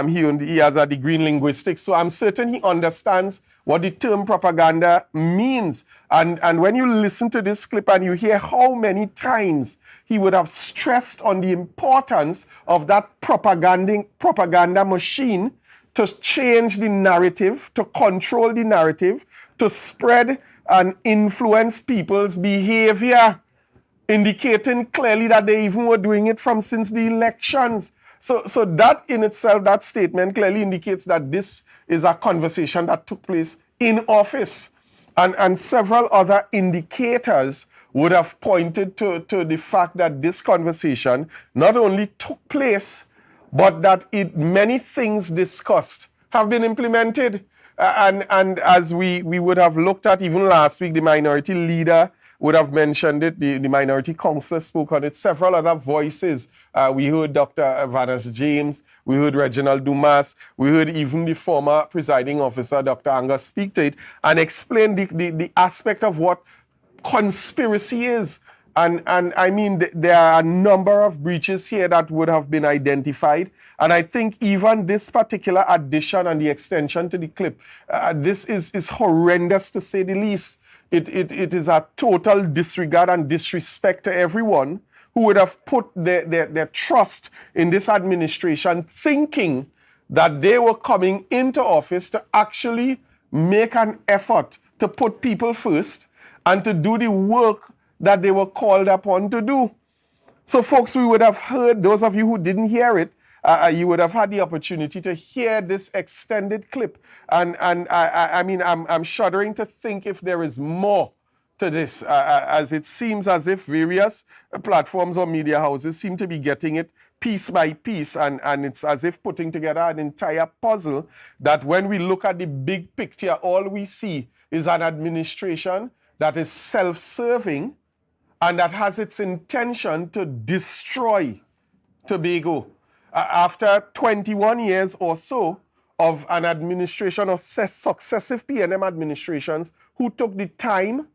he has a degree in linguistics, so I'm certain he understands what the term propaganda means. And when you listen to this clip and you hear how many times he would have stressed on the importance of that propaganda machine to change the narrative, to control the narrative, to spread and influence people's behavior, indicating clearly that they even were doing it since the elections. So that in itself, that statement clearly indicates that this is a conversation that took place in office. And several other indicators would have pointed to the fact that this conversation not only took place, but that many things discussed have been implemented. And as we would have looked at even last week, the minority leader would have mentioned it, the minority councillor spoke on it, several other voices. We heard Dr. Vanessa James, we heard Reginald Dumas, we heard even the former presiding officer, Dr. Angus, speak to it and explain the aspect of what conspiracy is. And I mean, there are a number of breaches here that would have been identified. And I think even this particular addition and the extension to the clip, this is horrendous to say the least. It is a total disregard and disrespect to everyone who would have put their trust in this administration, thinking that they were coming into office to actually make an effort to put people first and to do the work that they were called upon to do. So folks, we would have heard, those of you who didn't hear it, you would have had the opportunity to hear this extended clip. And I mean, I'm shuddering to think if there is more to this, as it seems as if various platforms or media houses seem to be getting it piece by piece, and it's as if putting together an entire puzzle that when we look at the big picture, all we see is an administration that is self-serving and that has its intention to destroy Tobago. After 21 years or so of an administration of successive PNM administrations who took the time,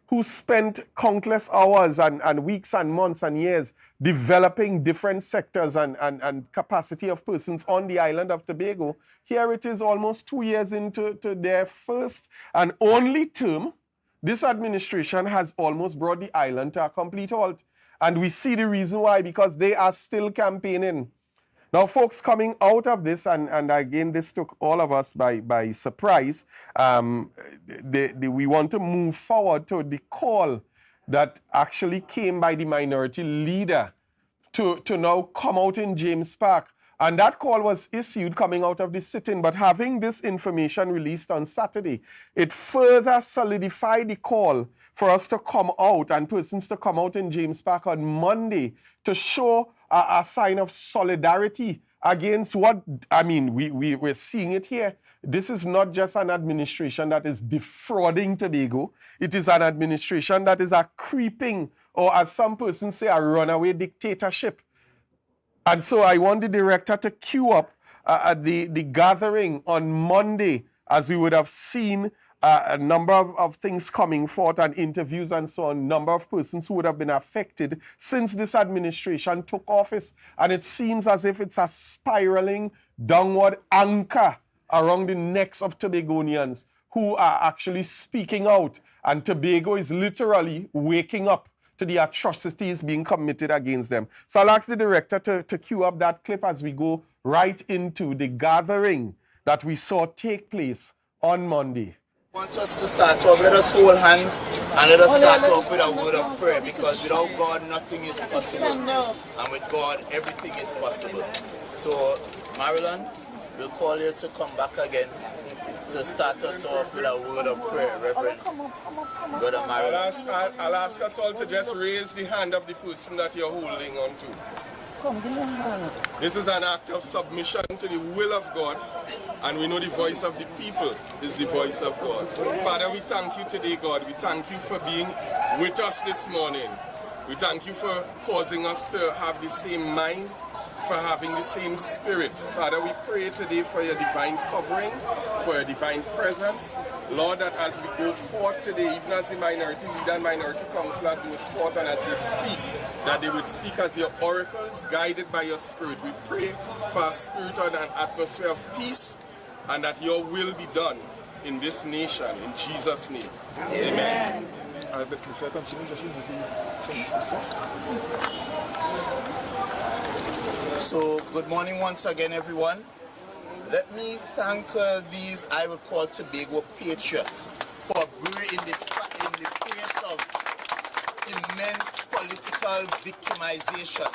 who spent countless hours and weeks and months and years developing different sectors and capacity of persons on the island of Tobago, here it is almost 2 years into their first and only term. This administration has almost brought the island to a complete halt. And we see the reason why, because they are still campaigning. Now, folks, coming out of this, and again, this took all of us by surprise, we want to move forward to the call that actually came by the minority leader to now come out in James Park. And that call was issued coming out of the sit-in, but having this information released on Saturday, it further solidified the call for us to come out and persons to come out in James Park on Monday to show a sign of solidarity against what, I mean, we're seeing it here. This is not just an administration that is defrauding Tobago. It is an administration that is a creeping, or as some persons say, a runaway dictatorship. And so I want the director to queue up the gathering on Monday, as we would have seen a number of things coming forth and interviews and so on, number of persons who would have been affected since this administration took office. And it seems as if it's a spiraling downward anchor around the necks of Tobagonians who are actually speaking out. And Tobago is literally waking up to the atrocities being committed against them. So I'll ask the director to cue up that clip as we go right into the gathering that we saw take place on Monday. I want us to start off, let us hold hands and let us start off with a word of prayer, because without God nothing is possible, and with God everything is possible. So Marilyn, we'll call you to come back again to start us off with a word of prayer, Reverend Brother Marilyn. I'll ask us all to just raise the hand of the person that you're holding on to. This is an act of submission to the will of God, and we know the voice of the people is the voice of God. Father, we thank you today, God. We thank you for being with us this morning. We thank you for causing us to have the same mind, for having the same spirit. Father, we pray today for your divine covering, for your divine presence. Lord, that as we go forth today, even as the minority leader and minority councillor goes forth and as they speak, that they would speak as your oracles, guided by your spirit. We pray for a spirit and an atmosphere of peace, and that your will be done in this nation, in Jesus' name. Amen. So, good morning once again, everyone. Let me thank these, I would call Tobago patriots, for in the face of immense political victimization.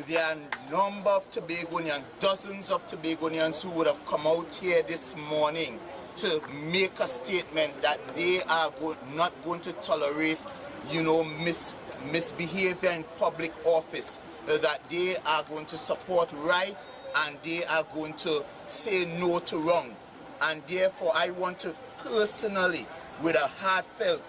There are a number of Tobagonians, dozens of Tobagonians who would have come out here this morning to make a statement that they are not going to tolerate, misbehavior in public office, that they are going to support right and they are going to say no to wrong. And therefore, I want to personally, with a heartfelt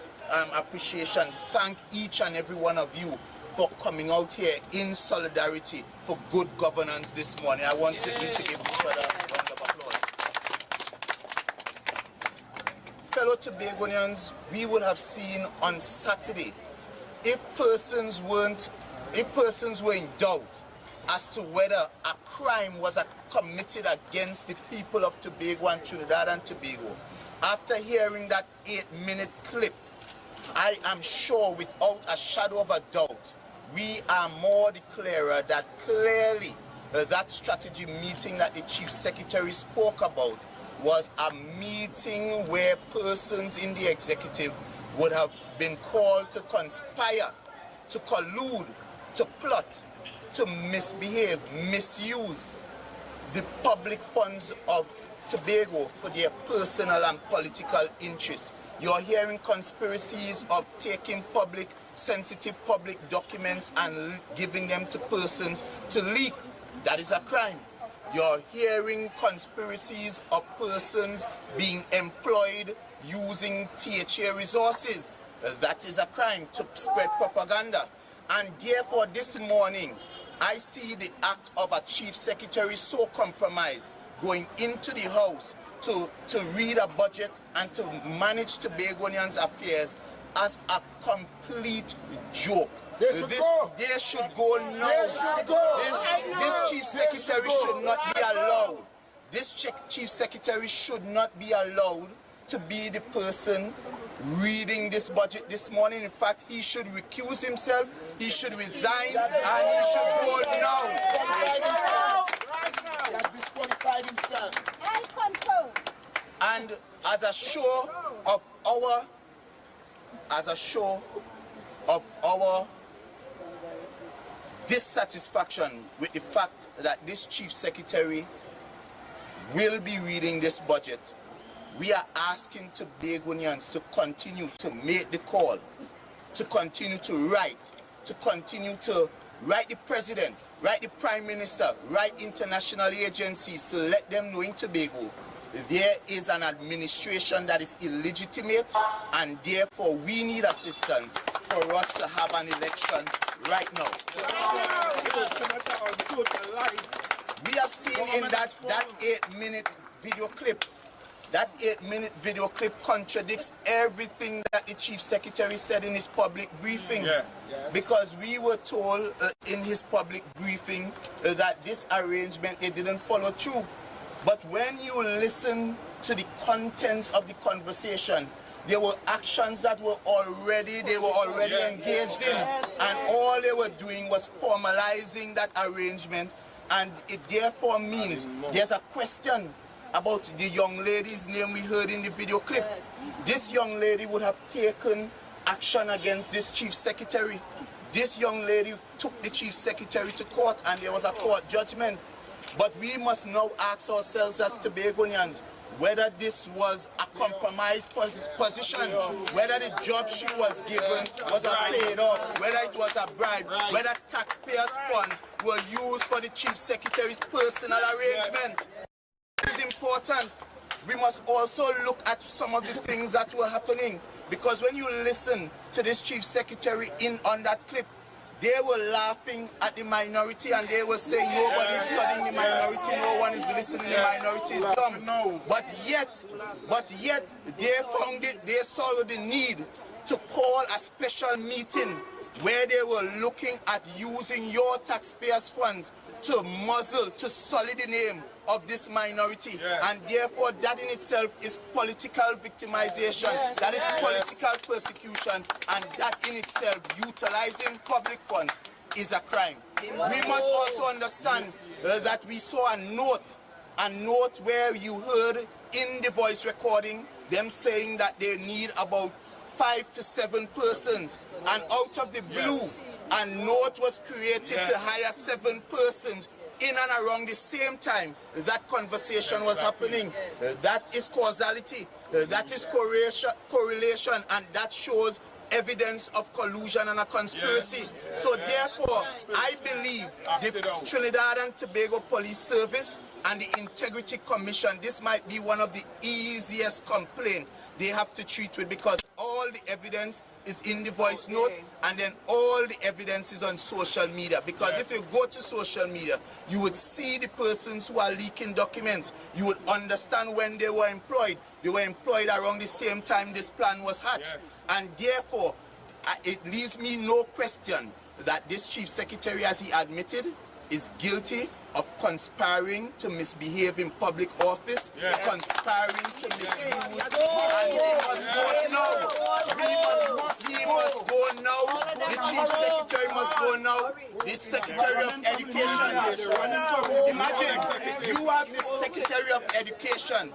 appreciation, thank each and every one of you for coming out here in solidarity for good governance this morning. I want you to give each other a round of applause. Fellow Tobagonians, we would have seen on Saturday, if persons were in doubt as to whether a crime was committed against the people of Tobago and Trinidad and Tobago, after hearing that 8-minute clip, I am sure without a shadow of a doubt, we are more the clearer that clearly that strategy meeting that the Chief Secretary spoke about was a meeting where persons in the executive would have been called to conspire, to collude, to plot, to misbehave, misuse the public funds of Tobago for their personal and political interests. You're hearing conspiracies of taking sensitive public documents and giving them to persons to leak. That is a crime. You're hearing conspiracies of persons being employed using THA resources. That is a crime, to spread propaganda. And therefore this morning, I see the act of a chief secretary so compromised, going into the house to read a budget and to manage Tobagonians' affairs as a complete joke. They should go now. This chief secretary should not be allowed. This chief secretary should not be allowed to be the person reading this budget this morning. In fact, he should recuse himself, he should resign, and he should go now. He has disqualified himself. And as a show of our dissatisfaction with the fact that this Chief Secretary will be reading this budget, we are asking Tobagonians to continue to make the call, to continue to write the President, write the Prime Minister, write international agencies to let them know in Tobago there is an administration that is illegitimate, and therefore we need assistance for us to have an election right now. We have seen in that 8-minute video clip, that 8-minute video clip contradicts everything that the Chief Secretary said in his public briefing. Because we were told in his public briefing that this arrangement, they didn't follow through. But when you listen to the contents of the conversation, there were actions that were already engaged in. And all they were doing was formalizing that arrangement. And it therefore means there's a question about the young lady's name we heard in the video clip. This young lady would have taken action against this Chief Secretary. This young lady took the Chief Secretary to court, and there was a court judgment. But we must now ask ourselves as Tobagonians whether this was a compromised position, whether the job she was given was a paid off, whether it was a bribe, whether taxpayers' funds were used for the Chief Secretary's personal arrangement. It is important. We must also look at some of the things that were happening, because when you listen to this Chief Secretary on that clip, they were laughing at the minority and they were saying nobody's studying the minority, no one is listening, the minority is dumb. But yet they saw the need to call a special meeting where they were looking at using your taxpayers' funds to muzzle, to sully the name of this minority. And therefore that in itself is political victimization, that is political persecution, and that in itself, utilizing public funds, is a crime. We must also understand that we saw a note where you heard in the voice recording them saying that they need about 5 to 7 persons, and out of the blue, a note was created to hire 7 persons in and around the same time that conversation was happening. That is causality, that is correlation, and that shows evidence of collusion and a conspiracy. So therefore, I believe the Trinidad and Tobago Police Service and the Integrity Commission, this might be one of the easiest complaints they have to treat with, because all the evidence is in the voice note, and then all the evidence is on social media. Because if you go to social media, you would see the persons who are leaking documents. You would understand when they were employed. They were employed around the same time this plan was hatched. And therefore, it leaves me no question that this Chief Secretary, as he admitted, is guilty of conspiring to misbehave in public office, conspiring to misuse, and he must go now. He must go now. The Chief Secretary must go now. The Secretary of Education. Imagine, you have the Secretary of Education,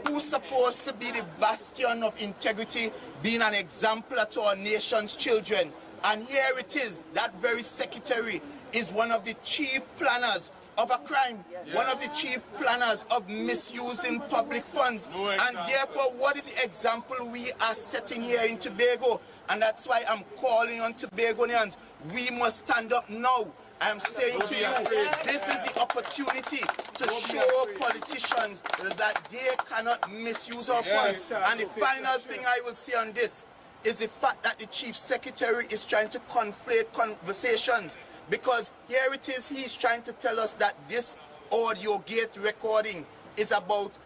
who's supposed to be the bastion of integrity, being an exemplar to our nation's children. And here it is, that very secretary is one of the chief planners of a crime, one of the chief planners of misusing public funds. And therefore, what is the example we are setting here in Tobago? And that's why I'm calling on Tobagonians. We must stand up now. I'm saying to you, this is the opportunity to show politicians that they cannot misuse our funds. And the final thing I will say on this is the fact that the Chief Secretary is trying to conflate conversations. Because here it is, he's trying to tell us that this audio gate recording is about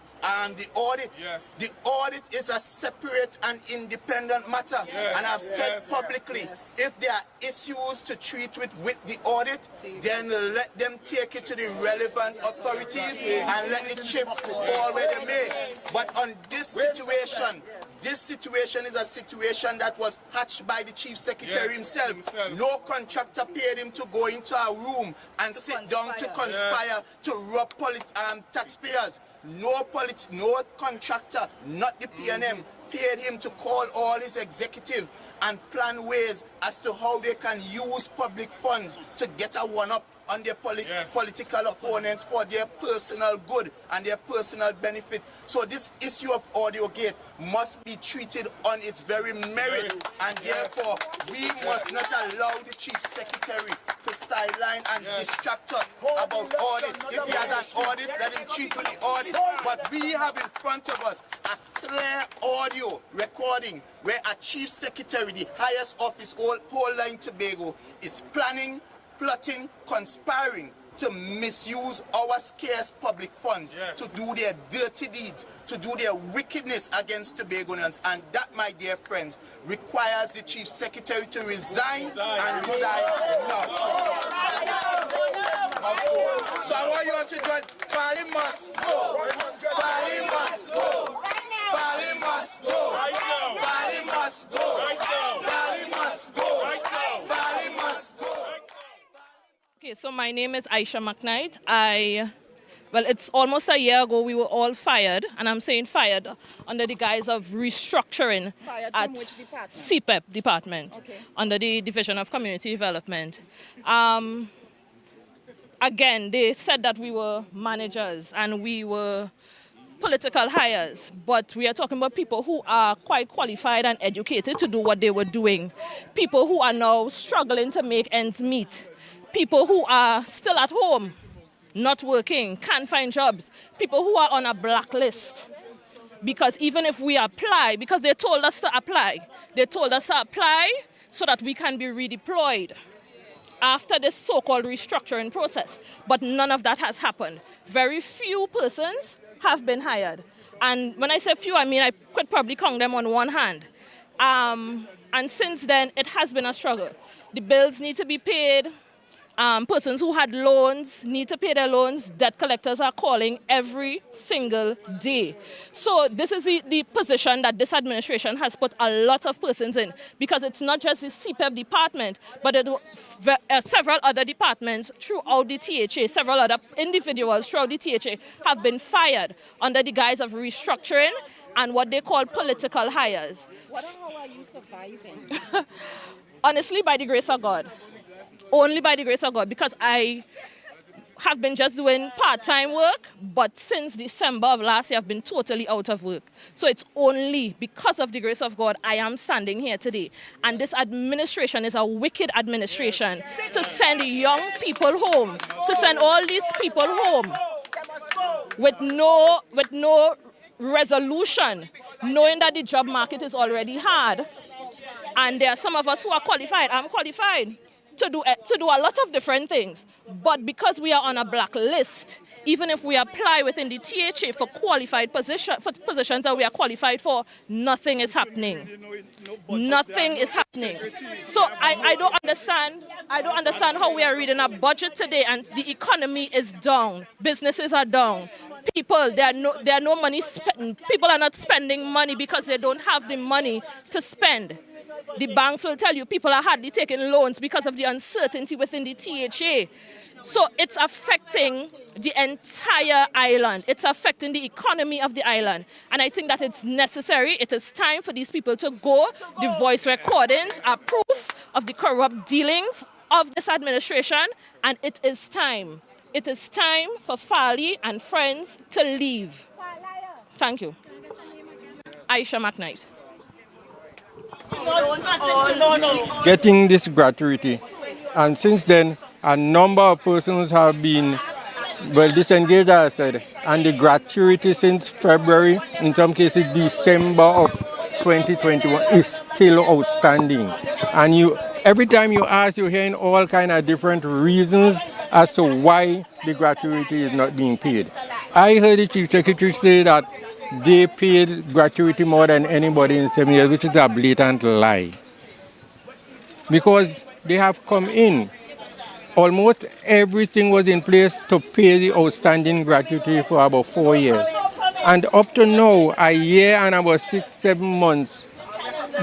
the audit. The audit is a separate and independent matter. And I've said publicly, if there are issues to treat with the audit, then let them take it to the relevant authorities and let the chips fall where they may. But on this situation is a situation that was hatched by the Chief Secretary himself. No contractor paid him to go into a room and sit down to conspire to rob taxpayers. No contractor, not the PNM, paid him to call all his executive and plan ways as to how they can use public funds to get a one-up on their political opponents for their personal good and their personal benefit. So this issue of AudioGate must be treated on its very merit, and therefore we must not allow the Chief Secretary to sideline and distract us about audit. If he has an audit, let him treat with the audit. But we have in front of us a clear audio recording where a Chief Secretary, the highest office whole line Tobago, is planning, plotting, conspiring to misuse our scarce public funds, to do their dirty deeds, to do their wickedness against Tobagonians. And that, my dear friends, requires the Chief Secretary to resign and resign now. So I want you all to join. Fali must go. Fali must go. Fali must go. Fali must go. Fali must go. Fali must go. Okay, so my name is Aisha McKnight. Well, it's almost a year ago we were all fired, and I'm saying fired under the guise of restructuring at which department? CPEP department, under the Division of Community Development. Again, they said that we were managers and we were political hires, but we are talking about people who are quite qualified and educated to do what they were doing. People who are now struggling to make ends meet. People who are still at home, not working, can't find jobs. People who are on a blacklist. Because even if we apply, because they told us to apply, so that we can be redeployed after this so-called restructuring process. But none of that has happened. Very few persons have been hired. And when I say few, I mean I could probably count them on one hand. And since then, it has been a struggle. The bills need to be paid. Persons who had loans need to pay their loans. Debt collectors are calling every single day. So this is the position that this administration has put a lot of persons in, because it's not just the CPEP department, but several other departments throughout the THA, several other individuals throughout the THA have been fired under the guise of restructuring and what they call political hires. How are you surviving? Honestly, by the grace of God. Only by the grace of God, because I have been just doing part-time work, but since December of last year, I've been totally out of work. So it's only because of the grace of God I am standing here today. And this administration is a wicked administration to send young people home, to send all these people home with no resolution, knowing that the job market is already hard. And there are some of us who are qualified. I'm qualified to do a lot of different things. But because we are on a blacklist, even if we apply within the THA for qualified positions that we are qualified for, nothing is happening. Nothing is happening. So I don't understand how we are reading a budget today and the economy is down. Businesses are down. People, there are no money spent. People are not spending money because they don't have the money to spend. The banks will tell you people are hardly taking loans because of the uncertainty within the THA. So it's affecting the entire island. It's affecting the economy of the island. And I think that it's necessary. It is time for these people to go. The voice recordings are proof of the corrupt dealings of this administration. And it is time. It is time for Fali and friends to leave. Thank you. Aisha McKnight. Getting this gratuity, and since then a number of persons have been disengaged, as I said, and the gratuity since February, in some cases December of 2021, is still outstanding. And every time you ask, you're hearing all kind of different reasons as to why the gratuity is not being paid. I heard the Chief Secretary say that they paid gratuity more than anybody in 7 years, which is a blatant lie. Because they have come in, almost everything was in place to pay the outstanding gratuity for about 4 years. And up to now, a year and about 6-7 months,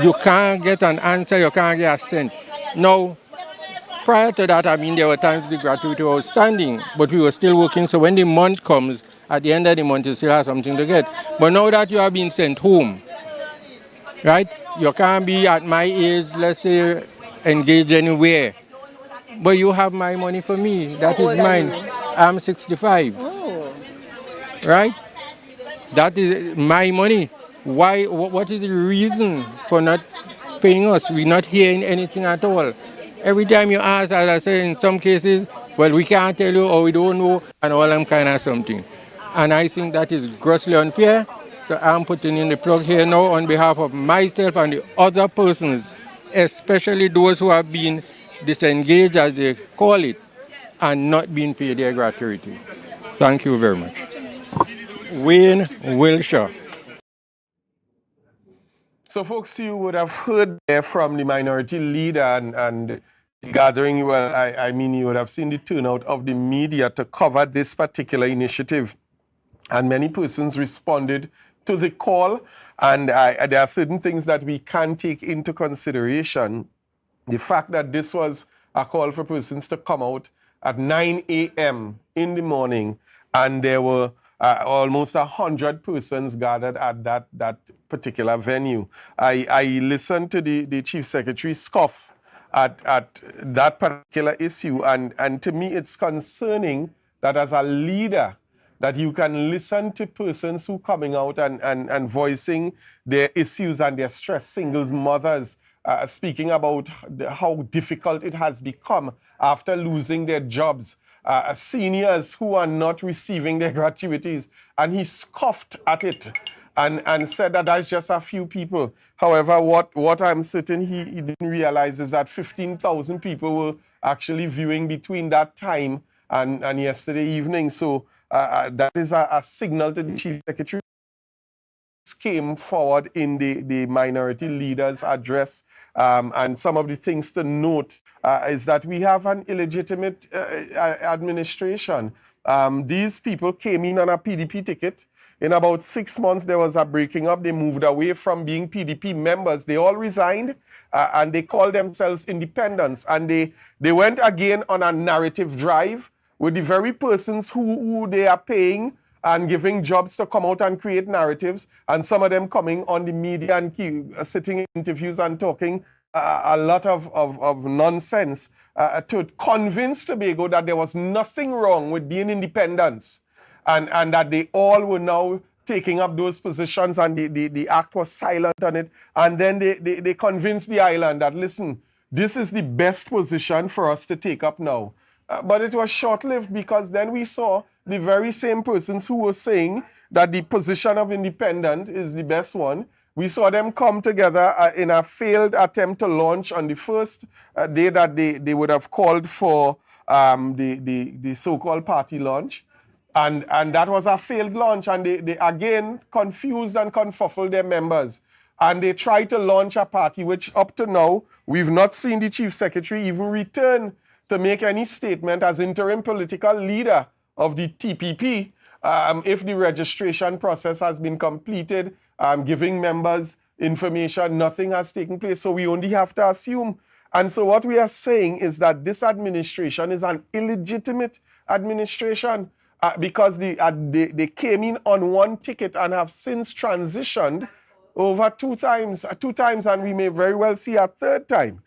you can't get an answer, you can't get a cent. Now, prior to that, there were times the gratuity was outstanding, but we were still working, so when the month comes, at the end of the month, you still have something to get. But now that you have been sent home, right? You can't be at my age, let's say, engaged anywhere. But you have my money for me. That How is old are mine. you? I'm 65, Oh. right? That is my money. Why? What is the reason for not paying us? We're not hearing anything at all. Every time you ask, as I say, in some cases, well, we can't tell you or we don't know, and all them kind of something. And I think that is grossly unfair. So I'm putting in the plug here now on behalf of myself and the other persons, especially those who have been disengaged, as they call it, and not being paid their gratuity. Thank you very much. Wayne Wilshire. So, folks, you would have heard there from the minority leader and the gathering. Well, I mean, you would have seen the turnout of the media to cover this particular initiative. And many persons responded to the call. And there are certain things that we can take into consideration. The fact that this was a call for persons to come out at 9 a.m. in the morning, and there were almost 100 persons gathered at that particular venue. I listened to the Chief Secretary scoff at that particular issue, and to me it's concerning that as a leader, that you can listen to persons who coming out and voicing their issues and their stress, singles, mothers, speaking about how difficult it has become after losing their jobs, seniors who are not receiving their gratuities, and he scoffed at it and said that that's just a few people. However, what I'm certain he didn't realize is that 15,000 people were actually viewing between that time and yesterday evening. So that is a signal to the Chief Secretary. Came forward in the minority leaders address, and some of the things to note is that we have an illegitimate administration. These people came in on a PDP ticket. In about 6 months, there was a breaking up. They moved away from being PDP members. They all resigned, and they called themselves independents. And they went again on a narrative drive with the very persons who they are paying and giving jobs to come out and create narratives, and some of them coming on the media and sitting in interviews and talking a lot of nonsense to convince Tobago that there was nothing wrong with being independents, and that they all were now taking up those positions, and the act was silent on it. And then they convinced the island that, listen, this is the best position for us to take up now. But it was short-lived, because then we saw the very same persons who were saying that the position of independent is the best one. We saw them come together in a failed attempt to launch on the first day that they would have called for the so-called party launch. And that was a failed launch, and they again confused and confuffled their members. And they tried to launch a party, which up to now, we've not seen the Chief Secretary even return to make any statement as interim political leader of the TPP if the registration process has been completed, giving members information. Nothing has taken place, so we only have to assume. And so what we are saying is that this administration is an illegitimate administration because they came in on one ticket and have since transitioned over two times, and we may very well see a third time.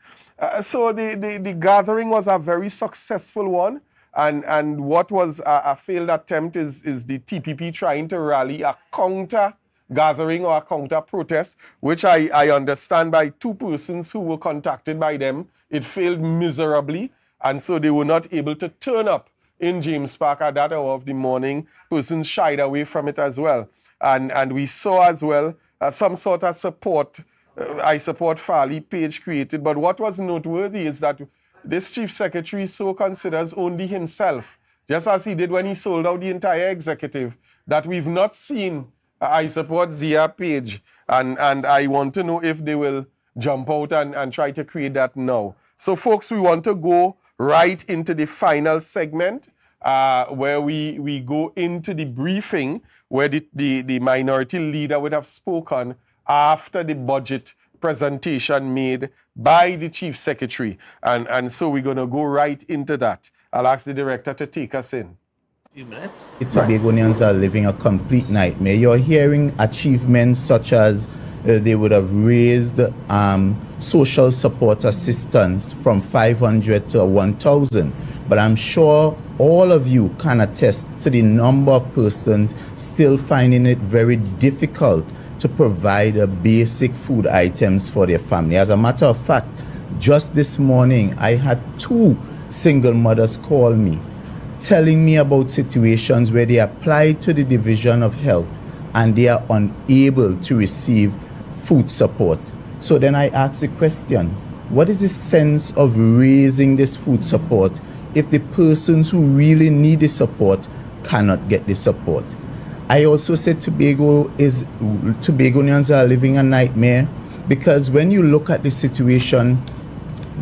So the gathering was a very successful one, and what was a failed attempt is the TPP trying to rally a counter gathering or a counter protest, which I understand by two persons who were contacted by them. It failed miserably, and so they were not able to turn up in James Park at that hour of the morning. Persons shied away from it as well, and we saw as well some sort of support. I support Farley page created, but what was noteworthy is that this Chief Secretary so considers only himself, just as he did when he sold out the entire executive, that we've not seen I support Zia page, and I want to know if they will jump out and try to create that now. So folks, we want to go right into the final segment where we go into the briefing where the minority leader would have spoken after the budget presentation made by the Chief Secretary. And so we're going to go right into that. I'll ask the director to take us in. Tobagonians are living a complete nightmare. You're hearing achievements such as they would have raised social support assistance from 500 to 1,000. But I'm sure all of you can attest to the number of persons still finding it very difficult to provide basic food items for their family. As a matter of fact, just this morning, I had 2 single mothers call me, telling me about situations where they applied to the Division of Health and they are unable to receive food support. So then I asked the question, what is the sense of raising this food support if the persons who really need the support cannot get the support? I also said Tobagonians are living a nightmare, because when you look at the situation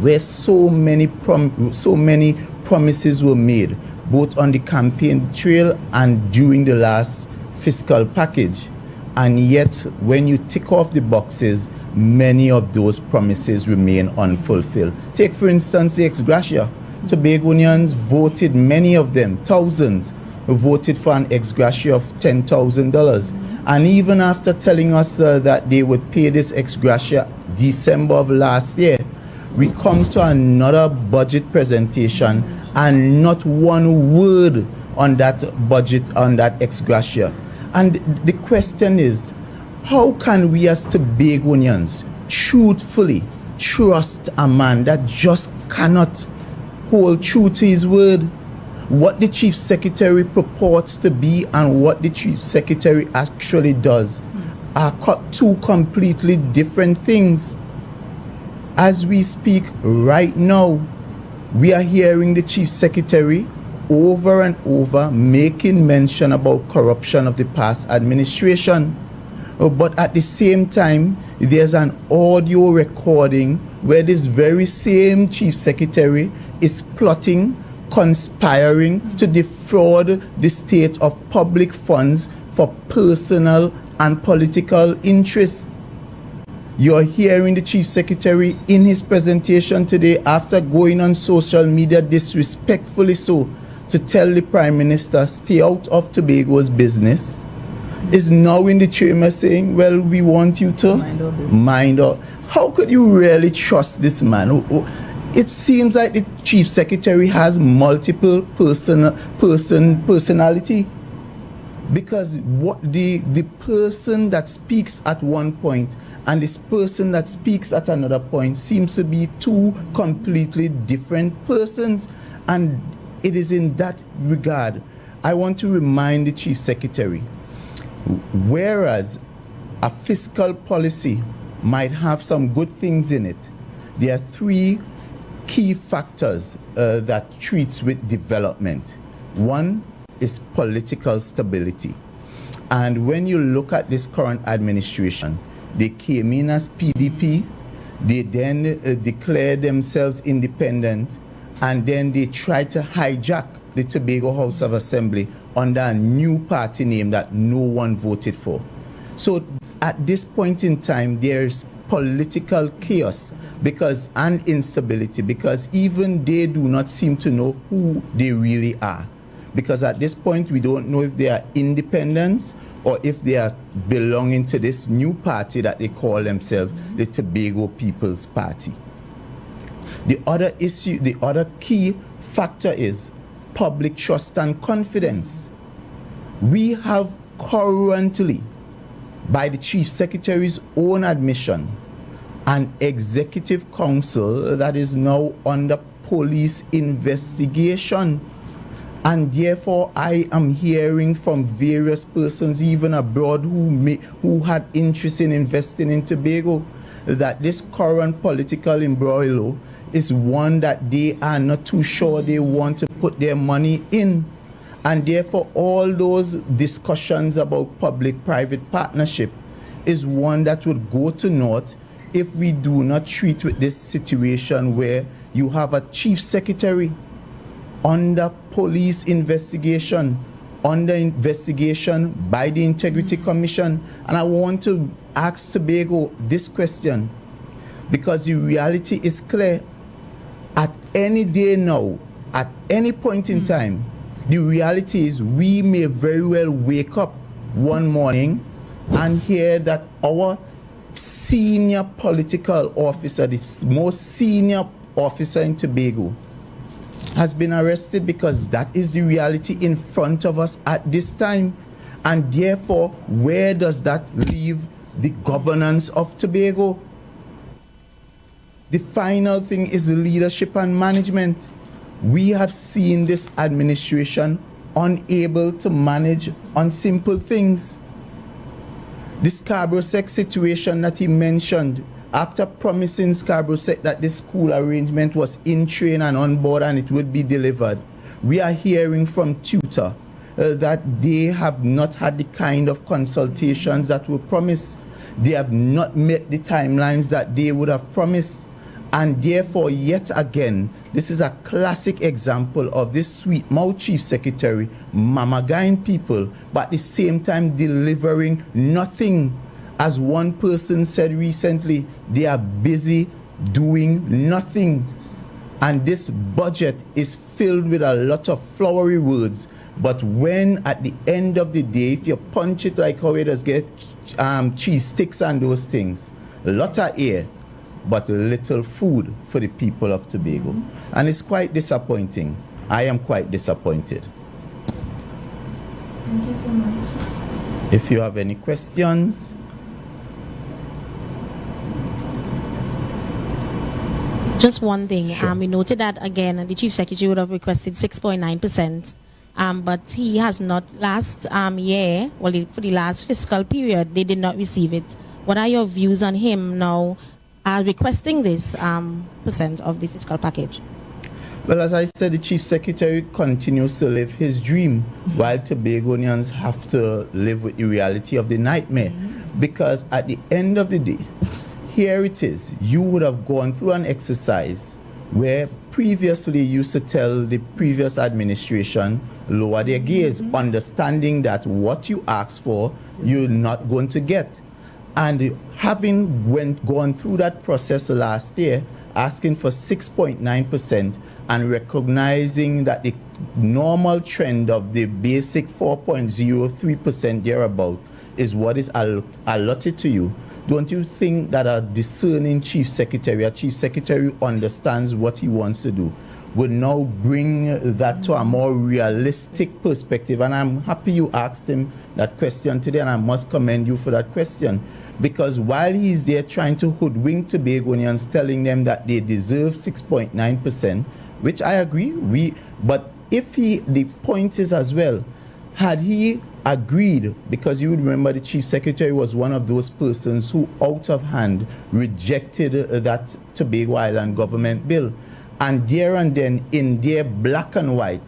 where so many promises were made, both on the campaign trail and during the last fiscal package, and yet when you tick off the boxes, many of those promises remain unfulfilled. Take, for instance, the ex gratia. Tobagonians voted, many of them, thousands, voted for an ex gratia of $10,000. And even after telling us that they would pay this ex gratia December of last year, we come to another budget presentation and not one word on that budget, on that ex gratia. And the question is, how can we as Tobagonians truthfully trust a man that just cannot hold true to his word? What the Chief Secretary purports to be and what the Chief Secretary actually does are 2 completely different things. As we speak right now, we are hearing the Chief Secretary over and over making mention about corruption of the past administration. But at the same time, there's an audio recording where this very same Chief Secretary is plotting, conspiring to defraud the state of public funds for personal and political interests. You're hearing the Chief Secretary in his presentation today, after going on social media disrespectfully so, to tell the Prime Minister, stay out of Tobago's business, is now in the chamber saying, well, we want you to mind out. How could you really trust this man? It seems like the Chief Secretary has multiple personality, because what the person that speaks at one point and this person that speaks at another point seems to be 2 completely different persons. And it is in that regard I want to remind the Chief Secretary, whereas a fiscal policy might have some good things in it, there are 3 key factors that treats with development. One is political stability. And when you look at this current administration, they came in as PDP, they then declared themselves independent, and then they tried to hijack the Tobago House of Assembly under a new party name that no one voted for. So at this point in time, there's political chaos and instability, because even they do not seem to know who they really are. Because at this point, we don't know if they are independents or if they are belonging to this new party that they call themselves the Tobago People's Party. The other issue, the other key factor is public trust and confidence. We have currently, by the Chief Secretary's own admission, an executive council that is now under police investigation. And therefore, I am hearing from various persons, even abroad, who had interest in investing in Tobago, that this current political imbroglio is one that they are not too sure they want to put their money in. And therefore, all those discussions about public-private partnership is one that would go to naught if we do not treat with this situation where you have a Chief Secretary under police investigation, under investigation by the Integrity Commission. And I want to ask Tobago this question, because the reality is clear. At any day now, at any point in time, the reality is we may very well wake up one morning and hear that our senior political officer, the most senior officer in Tobago, has been arrested, because that is the reality in front of us at this time. And therefore, where does that leave the governance of Tobago? The final thing is the leadership and management. We have seen this administration unable to manage on simple things. The Scarborough Sec situation that he mentioned, after promising Scarborough Sec that the school arrangement was in train and on board and it would be delivered, we are hearing from tutor that they have not had the kind of consultations that were promised. They have not met the timelines that they would have promised. And therefore, yet again, this is a classic example of this sweet mouth chief secretary mamagaing people, but at the same time delivering nothing. As one person said recently, they are busy doing nothing. And this budget is filled with a lot of flowery words. But when at the end of the day, if you punch it like how it does get cheese sticks and those things, a lot of air, but little food for the people of Tobago. And it's quite disappointing. I am quite disappointed. Thank you so much. If you have any questions. Just one thing. Sure. We noted that, again, the Chief Secretary would have requested 6.9%, but he has not last year, well, for the last fiscal period, they did not receive it. What are your views on him now requesting this percent of the fiscal package? Well, as I said, the Chief Secretary continues to live his dream, while Tobagonians have to live with the reality of the nightmare. Because at the end of the day, here it is, you would have gone through an exercise where previously you used to tell the previous administration, lower their gaze, understanding that what you ask for, you're not going to get. And having gone through that process last year, asking for 6.9% and recognizing that the normal trend of the basic 4.03% thereabout is what is allotted to you, don't you think that a discerning chief secretary, a chief secretary who understands what he wants to do, would now bring that to a more realistic perspective? And I'm happy you asked him that question today, and I must commend you for that question. Because while he's there trying to hoodwink Tobagonians, telling them that they deserve 6.9%, which I agree, but if the point is as well, had he agreed, because you would remember the Chief Secretary was one of those persons who out of hand rejected that Tobago Island government bill. And there and then, in their black and white,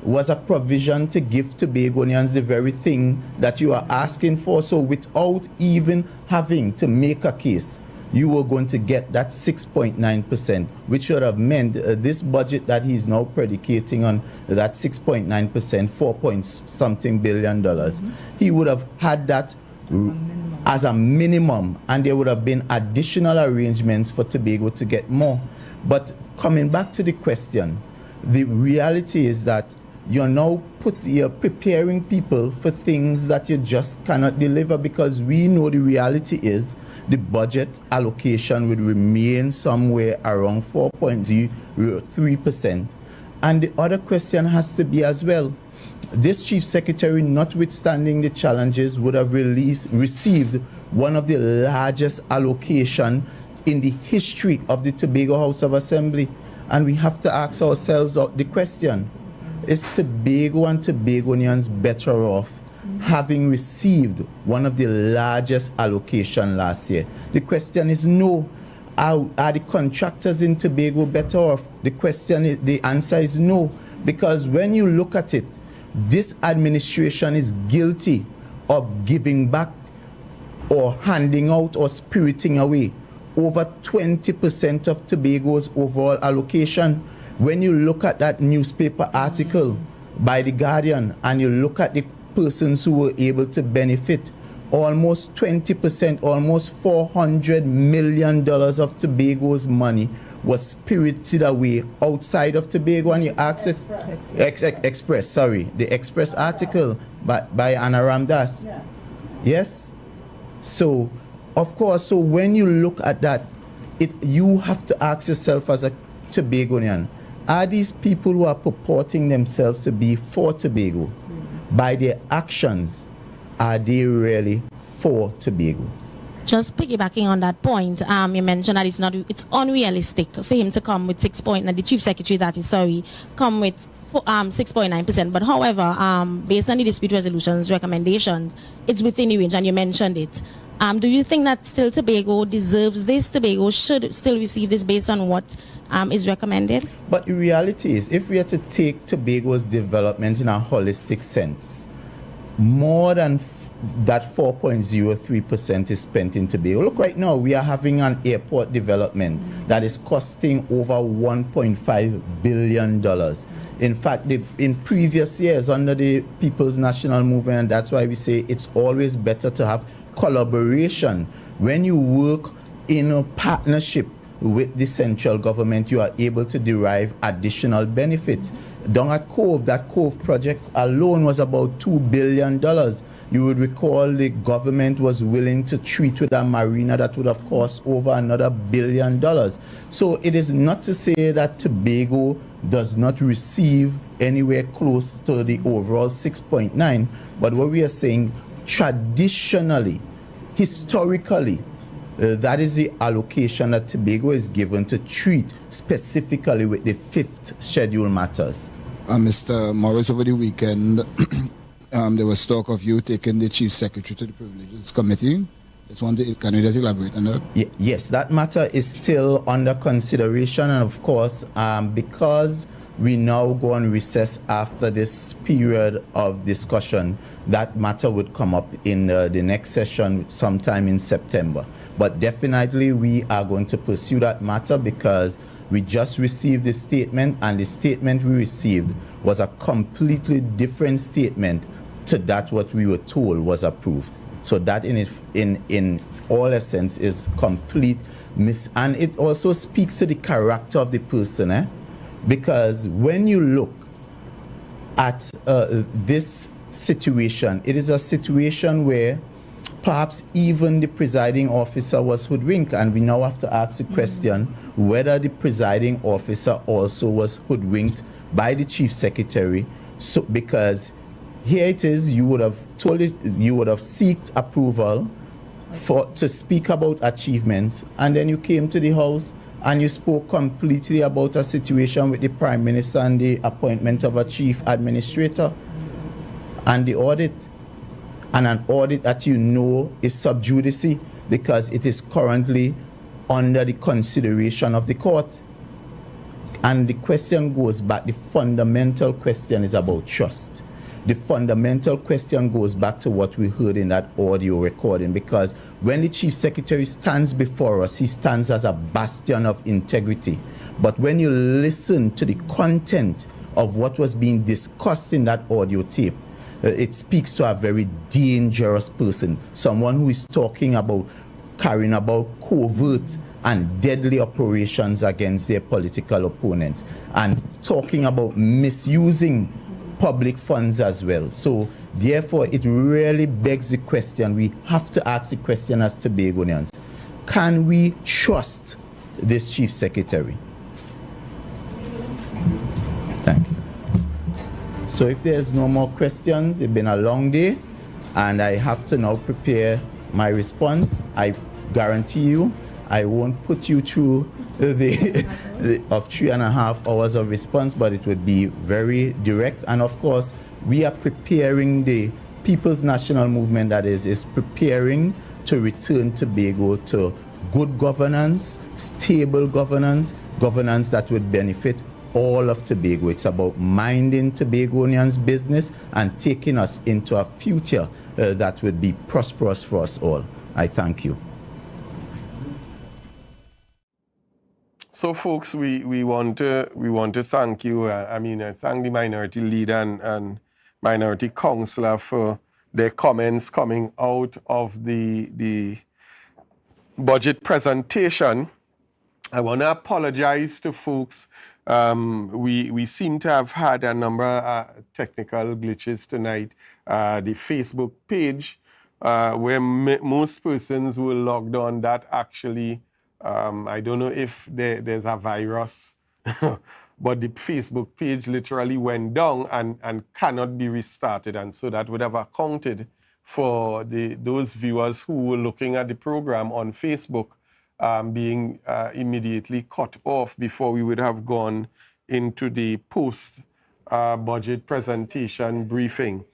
was a provision to give Tobagonians the very thing that you are asking for. So without even having to make a case, you were going to get that 6.9%, which should have meant this budget that he's now predicating on, that 6.9%, 4-point-something billion, he would have had that as a minimum, and there would have been additional arrangements for Tobago to get more. But coming back to the question, the reality is that you're now preparing people for things that you just cannot deliver, because we know the reality is the budget allocation would remain somewhere around 4.03%. And the other question has to be as well, this Chief Secretary, notwithstanding the challenges, would have received one of the largest allocation in the history of the Tobago House of Assembly. And we have to ask ourselves the question, is Tobago and Tobagonians better off having received one of the largest allocation last year? The question is no. Are the contractors in Tobago better off? The answer is no. Because when you look at it, this administration is guilty of giving back or handing out or spiriting away over 20% of Tobago's overall allocation. When you look at that newspaper article by The Guardian and you look at the persons who were able to benefit, almost 20%, almost $400 million of Tobago's money was spirited away outside of Tobago. And you ask Express, sorry, the Express article by Anna Ramdas. Yes. So Of course, so when you look at that, you have to ask yourself as a Tobagonian, are these people who are purporting themselves to be for Tobago, by their actions, are they really for Tobago? Just piggybacking on that point, you mentioned that it's unrealistic for him to come with the chief secretary come with 6.9%. But however, based on the dispute resolutions recommendations, it's within the range, and you mentioned it. Do you think that still Tobago deserves this? Tobago should still receive this based on what is recommended? But the reality is, if we are to take Tobago's development in a holistic sense, more than that 4.03% is spent in Tobago. Look, right now we are having an airport development that is costing over $1.5 billion. In fact, in previous years under the People's National Movement, and that's why we say it's always better to have collaboration. When you work in a partnership with the central government, you are able to derive additional benefits. Down at Cove, that Cove project alone was about $2 billion. You would recall the government was willing to treat with a marina that would have cost over another $1 billion. So it is not to say that Tobago does not receive anywhere close to the overall 6.9, but what we are saying, traditionally, historically, that is the allocation that Tobago is given to treat specifically with the 5th schedule matters. Mr. Morris, over the weekend, there was talk of you taking the Chief Secretary to the Privileges Committee. Can you just elaborate on that? Yes, that matter is still under consideration, and of course, because we now go on recess after this period of discussion, that matter would come up in the next session sometime in September. But definitely we are going to pursue that matter because we just received the statement, and the statement we received was a completely different statement to that what we were told was approved. So that in all essence is complete and it also speaks to the character of the person, because when you look at this situation, it is a situation where perhaps even the presiding officer was hoodwinked, and we now have to ask the question whether the presiding officer also was hoodwinked by the chief secretary. So because here it is, you would have sought approval to speak about achievements, and then you came to the House and you spoke completely about a situation with the Prime Minister and the appointment of a chief administrator and the audit, and an audit that you know is sub judice because it is currently under the consideration of the court. And the question goes back, the fundamental question is about trust. The fundamental question goes back to what we heard in that audio recording, because when the Chief Secretary stands before us, he stands as a bastion of integrity. But when you listen to the content of what was being discussed in that audio tape, it speaks to a very dangerous person, someone who is talking about carrying about covert and deadly operations against their political opponents, and talking about misusing public funds as well. So therefore it really begs the question, we have to ask the question as Tobagonians, can we trust this Chief Secretary? Thank you. So if there's no more questions, it's been a long day and I have to now prepare my response. I guarantee you I won't put you through the of 3.5 hours of response, but it would be very direct. And of course, we are preparing, the People's National Movement that is preparing to return Tobago to good governance, stable governance, governance that would benefit all of Tobago. It's about minding Tobagonians' business and taking us into a future that would be prosperous for us all. I thank you. So, folks, we want to thank you. I thank the minority leader and minority councillor for their comments coming out of the budget presentation. I want to apologize to folks. We seem to have had a number of technical glitches tonight. The Facebook page where most persons were logged on, that actually, I don't know if there's a virus, but the Facebook page literally went down and cannot be restarted. And so that would have accounted for those viewers who were looking at the program on Facebook being immediately cut off before we would have gone into the post-budget presentation briefing.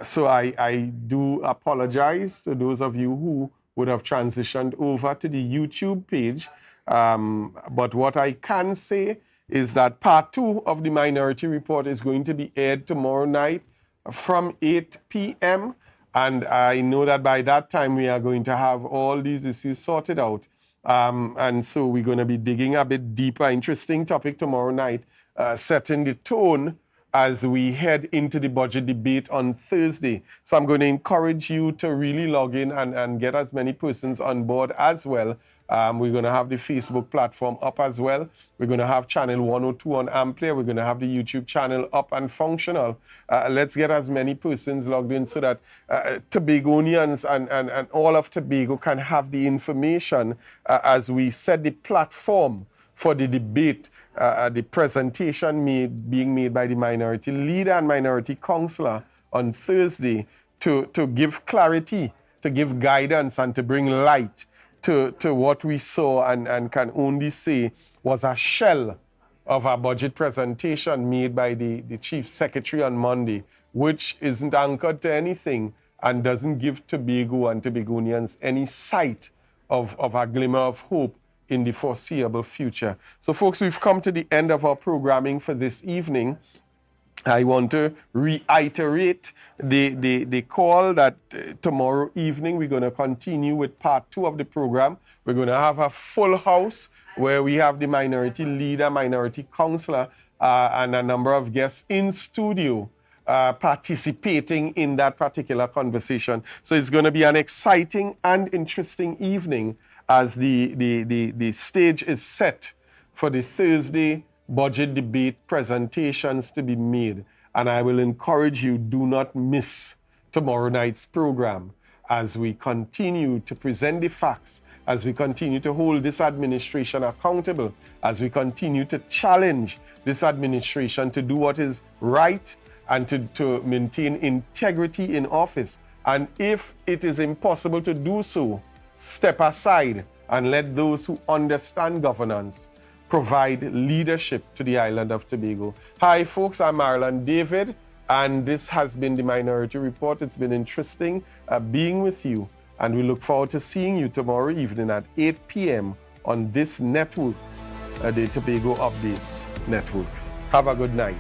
So I do apologize to those of you who would have transitioned over to the YouTube page. But what I can say is that part 2 of the Minority Report is going to be aired tomorrow night from 8 p.m. And I know that by that time we are going to have all these issues sorted out. And so we're going to be digging a bit deeper. Interesting topic tomorrow night, setting the tone as we head into the budget debate on Thursday. So I'm going to encourage you to really log in and get as many persons on board as well. We're going to have the Facebook platform up as well. We're going to have channel 102 on Amplia. We're going to have the YouTube channel up and functional. Let's get as many persons logged in so that Tobagonians and all of Tobago can have the information as we set the platform for the debate, the presentation being made by the minority leader and minority councillor on Thursday to give clarity, to give guidance, and to bring light to what we saw and can only say was a shell of a budget presentation made by the Chief Secretary on Monday, which isn't anchored to anything and doesn't give Tobago and Tobagonians any sight of a glimmer of hope in the foreseeable future. So folks, we've come to the end of our programming for this evening. I want to reiterate the call that tomorrow evening we're going to continue with part 2 of the program. We're going to have a full house where we have the minority leader, minority councillor, and a number of guests in studio participating in that particular conversation. So it's going to be an exciting and interesting evening as the stage is set for the Thursday budget debate presentations to be made. And I will encourage you, do not miss tomorrow night's program as we continue to present the facts, as we continue to hold this administration accountable, as we continue to challenge this administration to do what is right and to maintain integrity in office. And if it is impossible to do so, step aside and let those who understand governance provide leadership to the island of Tobago. Hi folks, I'm Marlon David, and this has been the Minority Report. It's been interesting being with you, and we look forward to seeing you tomorrow evening at 8 p.m. on this network, the Tobago Updates Network. Have a good night.